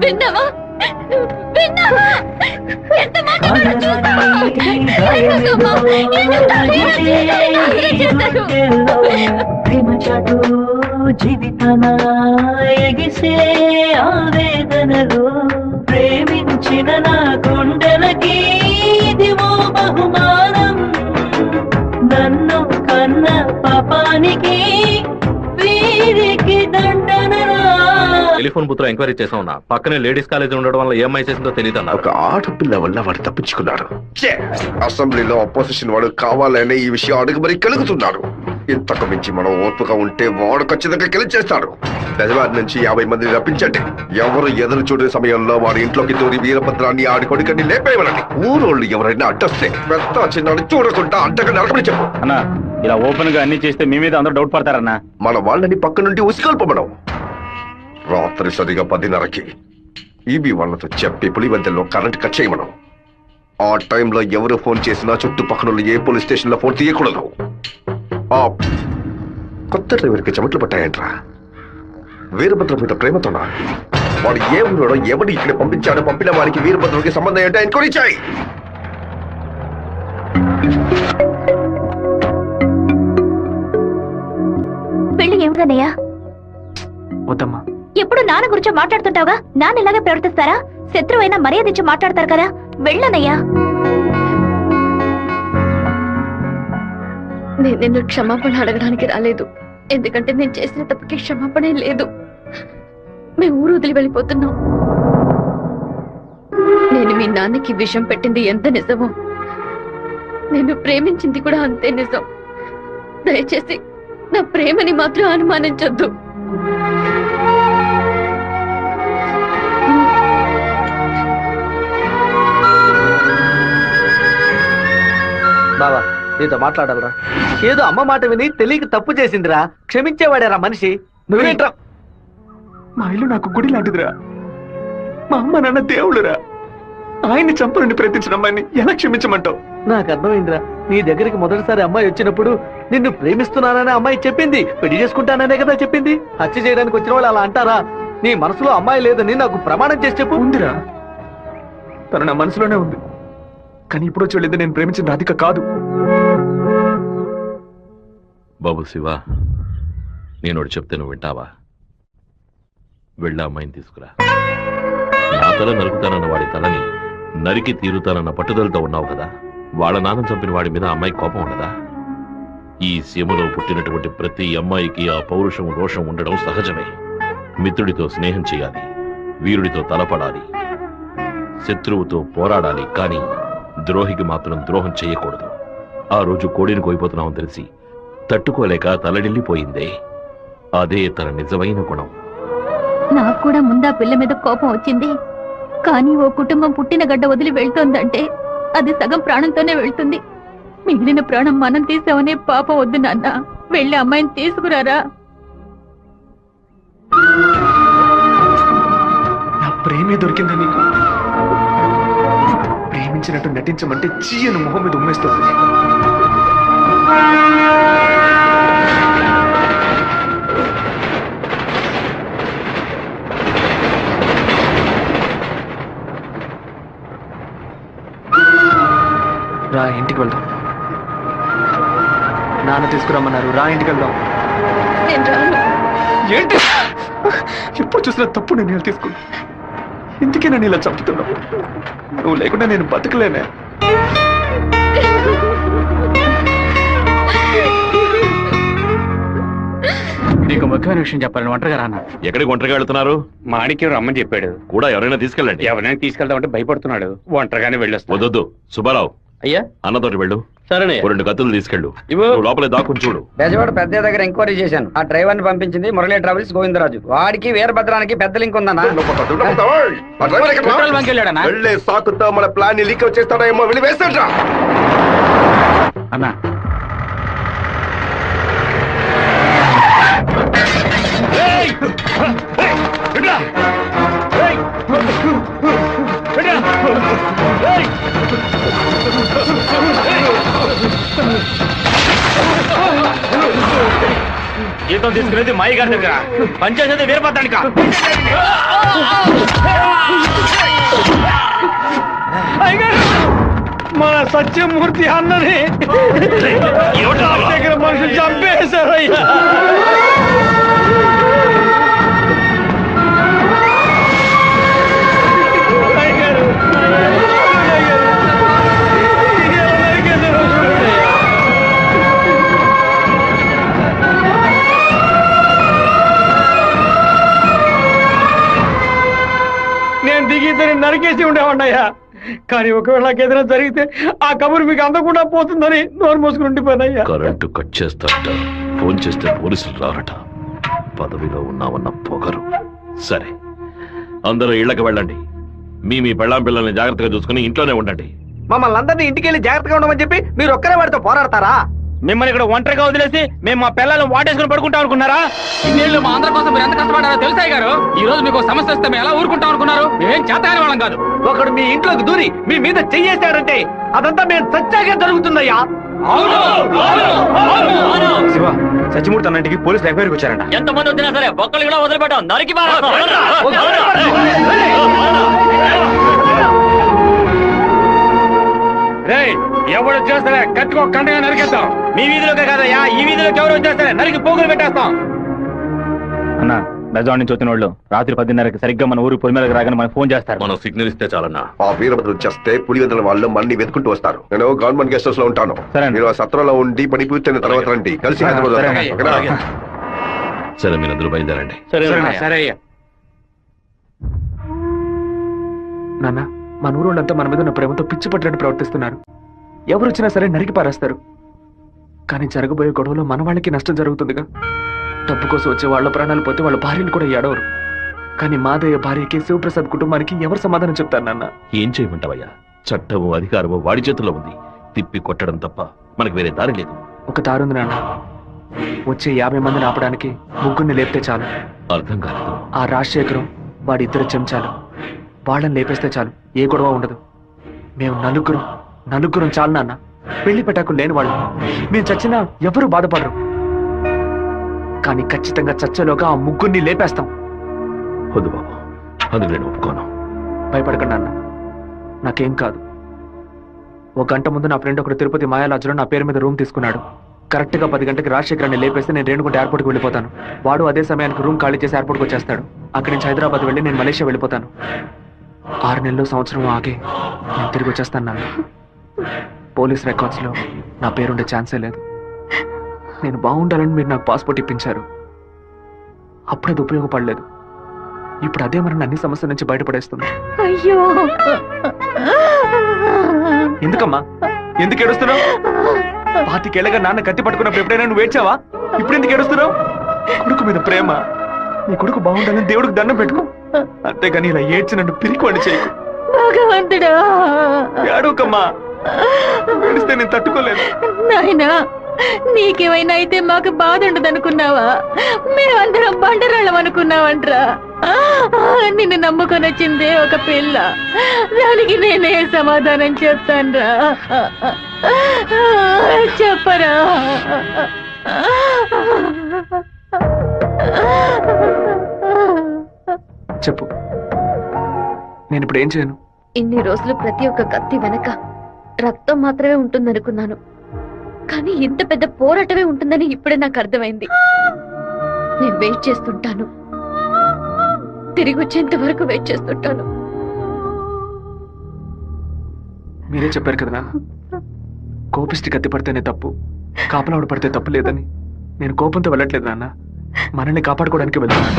విన్నావా? విన్నావా? ఎంత మాట అన్నాడో చూసావా? ఎందుకమ్మా? జీవితమా ఎగిసే ఆవేదనలో ప్రేమించిన నా గుండెలకి ఇదివో బహుమానం. నన్ను కన్న పాపానికి వీరికి దండనరా. టెలిఫోన్ బూత్ లో ఎంక్వైరీ చేసా ఉన్నా. పక్కనే లేడీస్ కాలేజ్ ఉండడం వల్ల ఏమై చేసిందో తెలియదు. ఒక ఆడపిల్ల వల్ల వాడు తప్పించుకున్నాడు. అసెంబ్లీలో అపోజిషన్ వాడు కావాలనే ఈ విషయం అడుగు మరి కలుగుతున్నాడు. ఇంతకు మించి మనం ఓర్పుగా ఉంటే వాడు ఖచ్చితంగా గెలిచేస్తాడు. బెజవారి నుంచి 50 మందిని రప్పించండి. ఎవరు ఎదురు చూడే సమయంలో వాడి ఇంట్లోకి దూరి వీరభద్రాన్ని ఆడి కొడుకని లేపేయమనండి. ఊరోళ్ళు ఎవరైనా అడ్డొస్తే పెద్ద చిన్నాడు చూడకుండా అడ్డగా నరకమని చెప్పు. అన్నా ఇలా ఓపెన్ గా అన్ని చేస్తే మీ మీద అందరూ డౌట్ పడతారన్నా. మన వాళ్ళని పక్క నుండి ఉసిగొల్పమడం. రాత్రి సరిగా 10:30కి ఈబీ వాళ్ళతో చెప్పి పులివెందుల్లో కరెంట్ కట్ చేయమనం. ఆ టైంలో ఎవరు ఫోన్ చేసినా చుట్టుపక్కల ఏ పోలీస్ స్టేషన్ లో ఫోన్ తీయకూడదు. ఆ కొత్త డ్రైవర్కి చెమట్లు పట్టాయంట్రా. వీరభద్రం మీద ప్రేమతోనా? వాడు ఏ ఊరోడో ఎవడు ఇక్కడ పంపించాడో పంపిన వారికి వీరభద్రుడికి సంబంధం ఏంటో ఎంక్వైరీ చేయి. పెళ్లి ఏమిటన్నయ్యా? వద్దమ్మా. ఎప్పుడు నాన్న గురించి మాట్లాడుతుంటావుగా, నాన్న ఇలాగే ప్రవర్తిస్తారా? శత్రువైనా మర్యాద ఇచ్చి మాట్లాడతారు కదా, వెళ్ళనయ్యా. నేను నిన్ను క్షమాపణ అడగడానికి రాలేదు, ఎందుకంటే నేను చేసిన తప్పుకి క్షమాపణ లేదు. మేము ఊరు వదిలి వెళ్ళిపోతున్నాం. నేను మీ నాన్నకి విషం పెట్టింది ఎంత నిజమో, నేను ప్రేమించింది కూడా అంతే నిజం. దయచేసి నా ప్రేమని మాత్రం అనుమానించొద్దు. బావా నీతో మాట్లాడాలరా. ఏదో అమ్మ మాట విని తెలియక తప్పు చేసిందిరా, క్షమించేవాడేరా మనిషి. నువ్వేంట్రా? మా ఇల్లు నాకు గుడి లాంటిదిరా. మా అమ్మ నాన్న దేవుడురా. ఆయన్ని చంపనుండి ప్రయత్నించిన అమ్మాయిని ఎలా క్షమించమంటావు? నాకు అర్థమైందిరా. నీ దగ్గరికి మొదటిసారి అమ్మాయి వచ్చినప్పుడు నిన్ను ప్రేమిస్తున్నాననే అమ్మాయి చెప్పింది, పెళ్లి చేసుకుంటాననే కదా చెప్పింది. హత్య చేయడానికి వచ్చిన వాళ్ళు అలా అంటారా? నీ మనసులో అమ్మాయి లేదని నాకు ప్రమాణం చేసి చెప్పు. ఉందిరా, తను నా మనసులోనే ఉంది. కానీ ఇప్పుడు వచ్చి వెళ్ళింది నేను ప్రేమించిన రాధిక కాదు. బాబు శివ, నేను చెప్తే నువ్వు వింటావా? వెళ్ళి అమ్మాయిని తీసుకురా. నా తల నరుకుతానన్న వాడి తలని నరికి తీరుతానన్న పట్టుదలతో ఉన్నావు కదా. వాళ్ళ నాన్న చంపిన వాడి మీద అమ్మాయి కోపం ఉండదా? ఈ సీమలో పుట్టినటువంటి ప్రతి అమ్మాయికి ఆ పౌరుషం రోషం ఉండడం సహజమే. మిత్రుడితో స్నేహం చేయాలి, వీరుడితో తలపడాలి, శత్రువుతో పోరాడాలి. కానీ ద్రోహికి మాత్రం ద్రోహం చేయకూడదు. ఆ రోజు కోడిని కోయిపోతున్నామని తెలిసి తట్టుకోలేక తలడిల్లిపోయిందే, అదే తన నిజమైన గుణం. నాకు కూడా ముందా పిల్ల మీద కోపం వచ్చింది. కానీ ఓ కుటుంబం పుట్టిన గడ్డ వదిలి వెళ్తోందంటే అది సగం ప్రాణంతోనే వెళ్తుంది. మిగిలిన ప్రాణం మనం తీసామనే పాపం వద్దు నాన్న. వెళ్ళి అమ్మాయిని తీసుకురారా. నా ప్రేమే దొరికిందా నీకు? ప్రేమించినట్టు నటించమంటే చీయను మొహం మీద ఉమ్మేస్తుంది. రా ఇంటికి వెళ్దాం. నాన్న తీసుకురమ్మన్నారు, రా ఇంటికి వెళ్దాం. ఏంటి ఎప్పుడు చూసినా తప్పు నేను తీసుకున్నా. ఇందుకే నేను ఇలా చంపుతున్నావు. నువ్వు లేకుండా నేను బతకలేనే. నీకు ముఖ్యమైన విషయం చెప్పాలని ఒంటరిగా రానా? ఎక్కడికి ఒంటరిగా వెళ్తున్నారు? మాణిక్యం రమ్మని చెప్పాడు. కూడా ఎవరైనా తీసుకెళ్ళండి. ఎవరైనా తీసుకెళ్దామంటే భయపడుతున్నాడు. ఒంటరిగానే వెళ్ళొస్తా. వద్దొద్దు సుబ్బారావు, అయ్యా అన్నతోటి వెళ్ళు. సరేనే. 2 కత్తులు తీసుకెళ్ళు. నువ్వు లోపలే దాక్కుని చూడు. బెజవాడ పెద్ద దగ్గర ఎంక్వైరీ చేశాను. ఆ డ్రైవర్ ని పంపించింది మురళీ ట్రావెల్స్ గోవిందరాజు. వాడికి వీరభద్రానికి పెద్ద లింక్ ఉందన్నా. వెళ్ళే సాకుతో మన ప్లాన్ లీక్ చేస్తాడేమో, వెళ్ళి వేస్తాడ్రా. అన్నా జీతం తీసుకునేది మాయి గారి దగ్గర, పనిచేసేది వీరభద్రానిక. మన సత్యమూర్తి అన్నది దగ్గర మనుషులు చంపేశారయ్యా. నేను దిగిద్దరిని నరికేసి ఉండేవాడినయ్యా. కానీ ఒకవేళ నాకు ఏదైనా జరిగితే ఆ కబురు మీకు అందకుండా పోతుందని నోరు మూసుకుని ఉండిపోయినయ్యా. కరెంటు కట్ చేస్తారట, ఫోన్ చేస్తే పోలీసులు రారట. పదవిలో ఉన్నామన్న పొగరు. సరే, అందరూ ఇళ్లకు వెళ్ళండి. మీ పెళ్ళాం పిల్లల్ని జాగ్రత్తగా చూసుకుని ఇంట్లోనే ఉండండి. మమ్మల్ని అందరినీ ఇంటికి వెళ్ళి జాగ్రత్తగా ఉండమని చెప్పి మీరు ఒక్కరే వాడితో పోరాడతారా? మిమ్మల్ని ఇక్కడ ఒంటరిగా వదిలేసి మేము మా పిల్లలను వాటేసుకుని పడుకుంటాం అనుకున్నారా? ఇన్నేళ్ళు మా అందరి కోసం మీరు ఎంత కష్టపడారో తెలుసాయి గారు. ఈ రోజు మీకు సమస్య వస్తే మేము ఎలా ఊరుకుంటాం అనుకున్నారు? మేమేం చేతగాని వాళ్ళం కాదు. ఒకడు మీ ఇంట్లోకి దూరి మీ మీద చెయ్యేశాడంటే అదంతా మేము సత్యాగా జరుగుతుందయ్యా. శివ, సత్యమూర్తి అన్నింటికి పోలీసులు ఎంక్వైరీకి వచ్చారంట. ఎంతమంది వచ్చినా సరే ఒక్కళ్ళు కూడా వదిలిపెట్టాం. నరికి ఎవరు వచ్చేస్తారే కట్టుకో కండగా నరికేస్తాం. మీ వీధిలోకే కాదయ్యా, ఈ వీధిలోకి ఎవరు వచ్చేస్తారే నరికి పోగులు పెట్టేస్తాం. అన్న, బెజవాడ నుంచి వచ్చిన వాళ్ళు రాత్రి 10:30కి సరిగ్గా మన ఊరు పొలిమేరకు రాగానే మనకు ఫోన్ చేస్తారు. మనం సిగ్నల్ ఇస్తే చాలన్నా. ఆ వీరభద్రుడు చేస్తే పులివెందుల వాళ్ళు మన్ని వెతుకుంటూ వస్తారు. నేను గవర్నమెంట్ గెస్ట్ హౌస్ లో ఉంటాను. సరే. మీరు ఆ సత్రంలో ఉండి పని పూర్తయిన తర్వాత రండి, కలిసి హైదరాబాద్ వస్తాం. ఓకేనా? సరే, మీరందరూ బయలుదేరండి. సరే అయ్యా. నాన్న, మన ఊరోళ్ళంతా మన మీద ఉన్న ప్రేమతో పిచ్చి పట్టినట్టు ప్రవర్తిస్తున్నారు. ఎవరు వచ్చినా సరే నరికి పారేస్తారు. కానీ జరగబోయే గొడవలో మన వాళ్ళకి నష్టం జరుగుతుందిగా. డబ్బు కోసం వచ్చే వాళ్ళ ప్రాణాలు పోతే వాళ్ళ భార్యలు కూడా ఏడవరు. కానీ మాదయ్య భార్యకి శివప్రసాద్ కుటుంబానికి ఎవరు సమాధానం చెప్తారు నాన్న? ఏం చేయమంటావయ్యా? చట్టము అధికారము వాడి చేతుల్లో ఉంది. తిప్పి కొట్టడం తప్ప మనకు వేరే దారి లేదు. ఒక దారుంది నాన్న. వచ్చే 50 మందిని ఆపడానికి ముగ్గురిని లేపితే చాలు. అర్థం కాలేదు. ఆ రాజశేఖరం వాడి 2 చెంచాలు వాళ్ళని లేపేస్తే చాలు, ఏ గొడవ ఉండదు. మేము నలుగురం చాలు నాన్న. పెళ్లి పెట్టాకు లేని వాళ్ళు. మేము చచ్చినా ఎవరు బాధపడరు. కానీ ఖచ్చితంగా చచ్చేలోగా ఆ ముగ్గురిని లేపేస్తాం. వద్దు బాబు, అందుకు నేను ఒప్పుకోను. భయపడకండి అన్న, నాకేం కాదు. 1 గంట ముందు నా ఫ్రెండ్ ఒకడు తిరుపతి మాయాలాజ్లో నా పేరు మీద రూమ్ తీసుకున్నాడు. కరెక్ట్గా 10 గంటకి రాజశేఖరాన్ని లేపేస్తే నేను రేణుగుంట ఎయిర్పోర్ట్కి వెళ్ళిపోతాను. వాడు అదే సమయానికి రూమ్ ఖాళీ చేసి ఎయిర్పోర్ట్కి వచ్చేస్తాడు. అక్కడి నుంచి హైదరాబాద్ వెళ్ళి నేను మలేషియా వెళ్ళిపోతాను. 6 నెలలు సంవత్సరం ఆగి నేను తిరిగి వచ్చేస్తాను నాన్న. పోలీస్ రికార్డ్స్లో నా పేరుండే ఛాన్సే లేదు. నేను బాగుండాలని మీరు నాకు పాస్పోర్ట్ ఇప్పించారు. అప్పుడు అది ఉపయోగపడలేదు. ఇప్పుడు అదే మరి అన్ని సమస్యల నుంచి బయటపడేస్తుంది. అయ్యో, ఎందుకమ్మా, ఎందుకు ఏడుస్తున్నావు? 25 ఏళ్ళగా నాన్న కత్తి పట్టుకున్నప్పుడు ఎప్పుడైనా నువ్వు ఏడ్చావా? ఇప్పుడు ఎందుకు ఏడుస్తున్నావు? కొడుకు మీద ప్రేమ. నీ కొడుకు బాగుండాలని దేవుడికి దండం పెట్టుకో. అంతేగాని ఇలా ఏడ్చి నన్ను పిరికివాడిని చేయకు. భగవంతుడా, ఏడవకమ్మా. ఏడిస్తే నేను తట్టుకోలేదు. నాయనా, నీకేమైనా అయితే మాకు బాధ ఉండదనుకున్నావా? మేమందరం బండరాళ్ళం అనుకున్నావంట్రా. నిన్ను నమ్ముకొని వచ్చిందే ఒక పిల్ల. దానికి నేనే సమాధానం చెప్తాన్రా. చెప్పరా? చెప్పు, నేను ఇప్పుడు ఏం చేయను? ఇన్ని రోజులు ప్రతి ఒక్క కత్తి వెనక రక్తం మాత్రమే ఉంటుందనుకున్నాను. కానీ ఇంత పెద్ద పోరాటమే ఉంటుందని ఇప్పుడే నాకు అర్థమైంది. నేను వెయిట్ చేస్తుంటాను, తిరిగి వచ్చేంత వరకు వెయిట్ చేస్తుంటాను. మీరే చెప్పారు కదా నాన్న, కోపిష్టి కత్తి పడితేనే తప్పు, కాపలావిడ పడితే తప్పు లేదని. నేను కోపంతో వెళ్ళట్లేదు నాన్న, మనల్ని కాపాడుకోవడానికి వెళ్తున్నాను.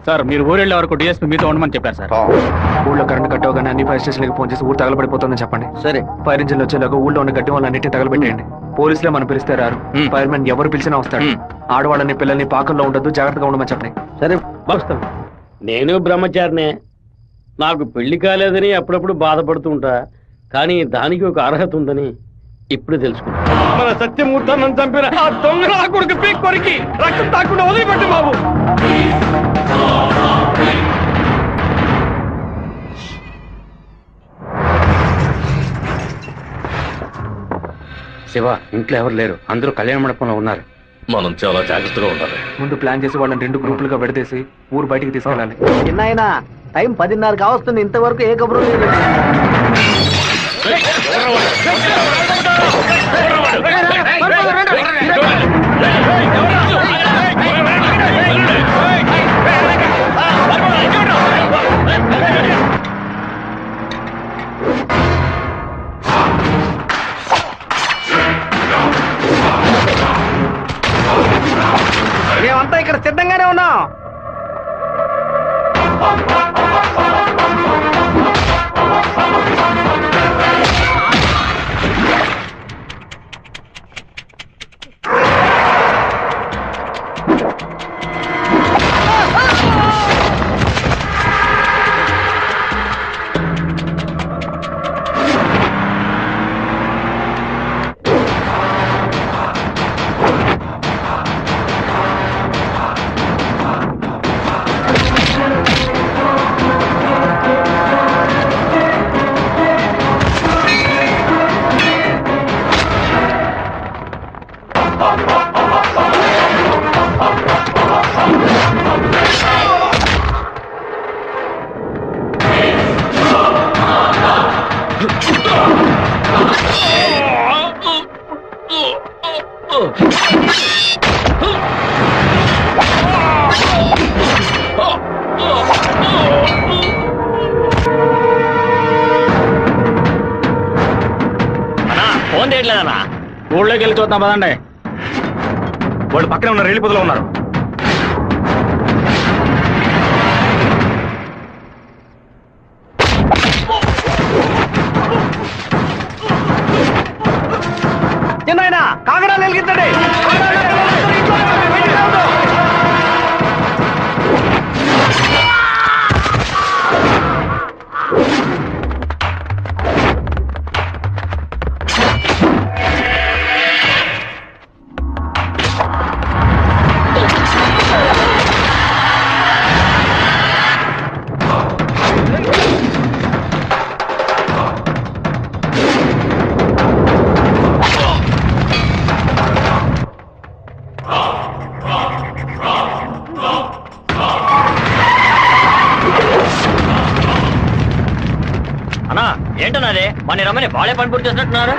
సార్, మీరు ఊరెళ్ళే వరకు డిఎస్పీ మీతో ఉండమని చెప్పారు సార్. ఊళ్ళో కరెంట్ కట్ అవగానే అన్ని ఫైర్ స్టేషన్లకు ఫోన్ చేసి ఊరు తగలబడిపోతుందని చెప్పండి. సరే. ఫైర్ ఇంజిన్ వచ్చేలాగా ఊళ్ళో ఉన్న గడ్డి వాళ్ళన్నింటినీ తగలబెట్టేయండి. పోలీసులే మనం పిలిస్తే రారు. ఫైర్ మ్యాన్ ఎవరు పిలిచినా వస్తాడు. ఆడవాళ్ళని పిల్లల్ని పాకల్లో ఉండొద్దు, జాగ్రత్తగా ఉండమని చెప్పండి. సరే. నేను బ్రహ్మచారినే. నాకు పెళ్లి కాలేదని అప్పుడప్పుడు బాధపడుతుంటా. కానీ దానికి ఒక అర్హత ఉందని ఇప్పుడు తెలుసుకున్నా. మన సత్యమూర్తాన్ని చంపిన ఆ దొంగ నా కొడుకు పీక్ కొరికి రక్తం తాకుండా వదిలిపెట్టు బాబు. శివ, ఇంట్లో ఎవరు లేరు, అందరూ కళ్యాణ మండపంలో ఉన్నారు. మనం చాలా జాగ్రత్తగా ఉండాలి. ముందు ప్లాన్ చేసి వాళ్ళని 2 గ్రూపులుగా విడదీసి ఊరు బయటికి తీసుకెళ్ళాలి. చిన్నాయన, టైం 10:30 కావస్తుంది, ఇంతవరకు ఏ కబురు లేదు. ఫోన్ చేయట్లేదన్నా. ఊళ్ళోకి వెళ్ళి చూద్దాం పదండి. వాళ్ళు పక్కనే ఉన్న రైలు పొదలో ఉన్నారు. చిన్న కాగడాలు వెలిగించండి. అన్నా ఏంటన్నది? మన రమ్మని బాలే పని పూర్తి చేసినట్టున్నారు.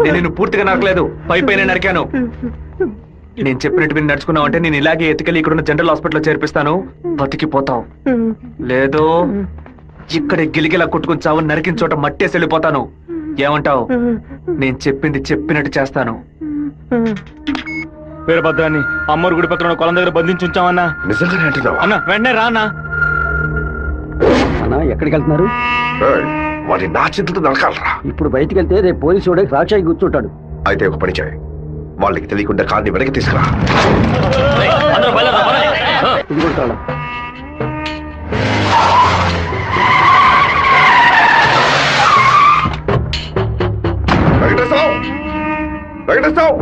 నేను నిన్ను పూర్తిగా నరకలేదు, పై పైన నరికాను. నేను చెప్పినట్టు మీరు నడుచుకున్నావు అంటే నేను ఇలాగే ఎత్తుకెళ్ళి ఇక్కడున్న జనరల్ హాస్పిటల్లో చేర్పిస్తాను, బతికిపోతావు. లేదు ఇక్కడ గిలిగిలా కొట్టుకుని చావు, నరికిన చోట మట్టేసి వెళ్ళిపోతాను. ఏమంటావు? నేను చెప్పింది చెప్పినట్టు చేస్తాను. వీరభద్రాన్ని అమ్మోరు గుడి పక్కన కొలం దగ్గర బంధించి ఉంచామన్నా. నిజంగానే అంటున్నావా? అన్న వెంటనే రా అన్నా. అన్నా ఎక్కడికి వెళ్తున్నారు? వాడి నా చేతులతో నరకాలరా. ఇప్పుడు బయటికి వెళ్తే రేపు పోలీసు వాడే రాక్షాయి కూర్చుంటాడు. అయితే ఒక పని చేయి, వాళ్ళకి తెలియకుండా కార్ని వెనక్కి తీసుకురా. ఇది కూడా తాళం. వెంకటేశ్వరరావు, వెంకటేశ్వరరావు,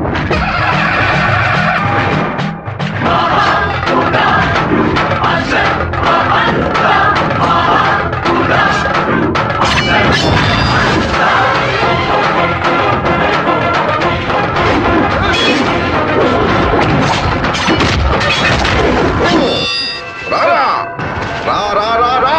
రారా రా రా రా రా.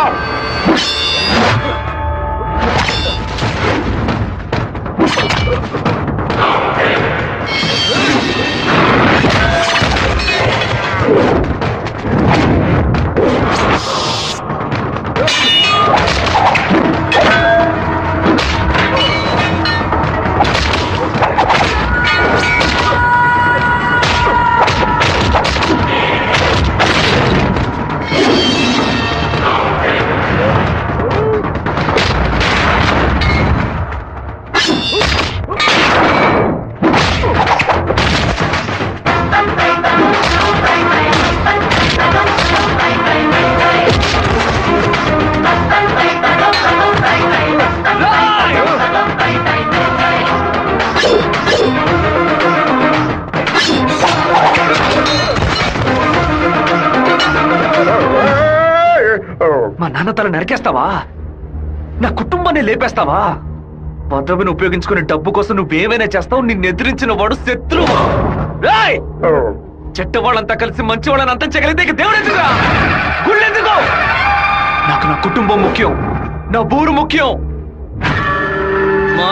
మా నాన్న తల నరికేస్తావా? నా కుటుంబాన్ని లేపేస్తావా? పదవిని ఉపయోగించుకునే డబ్బు కోసం నువ్వేమైనా చేస్తావు. నిన్ను ఎదిరించిన వాడు శత్రువు. చెట్ట వాళ్ళంతా కలిసి మంచి వాళ్ళని అంతం చేయగలిగితే ఇక దేవుడు ఎందుకు? గుళ్ళెందుకు? నాకు నా కుటుంబం ముఖ్యం, నా ఊరు ముఖ్యం. మా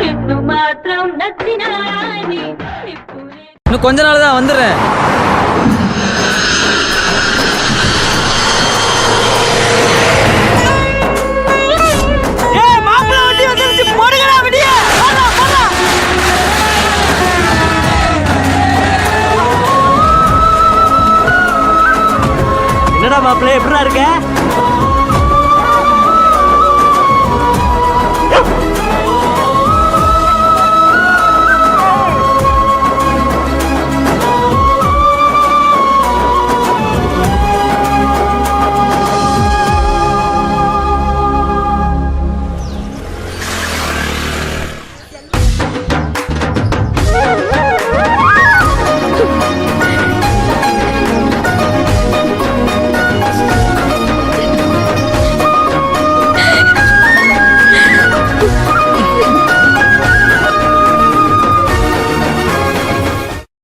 నిన్ను మాత్రం నచ్చినా இன்னும் கொஞ்ச நாள் தான் வந்துடுறேன்.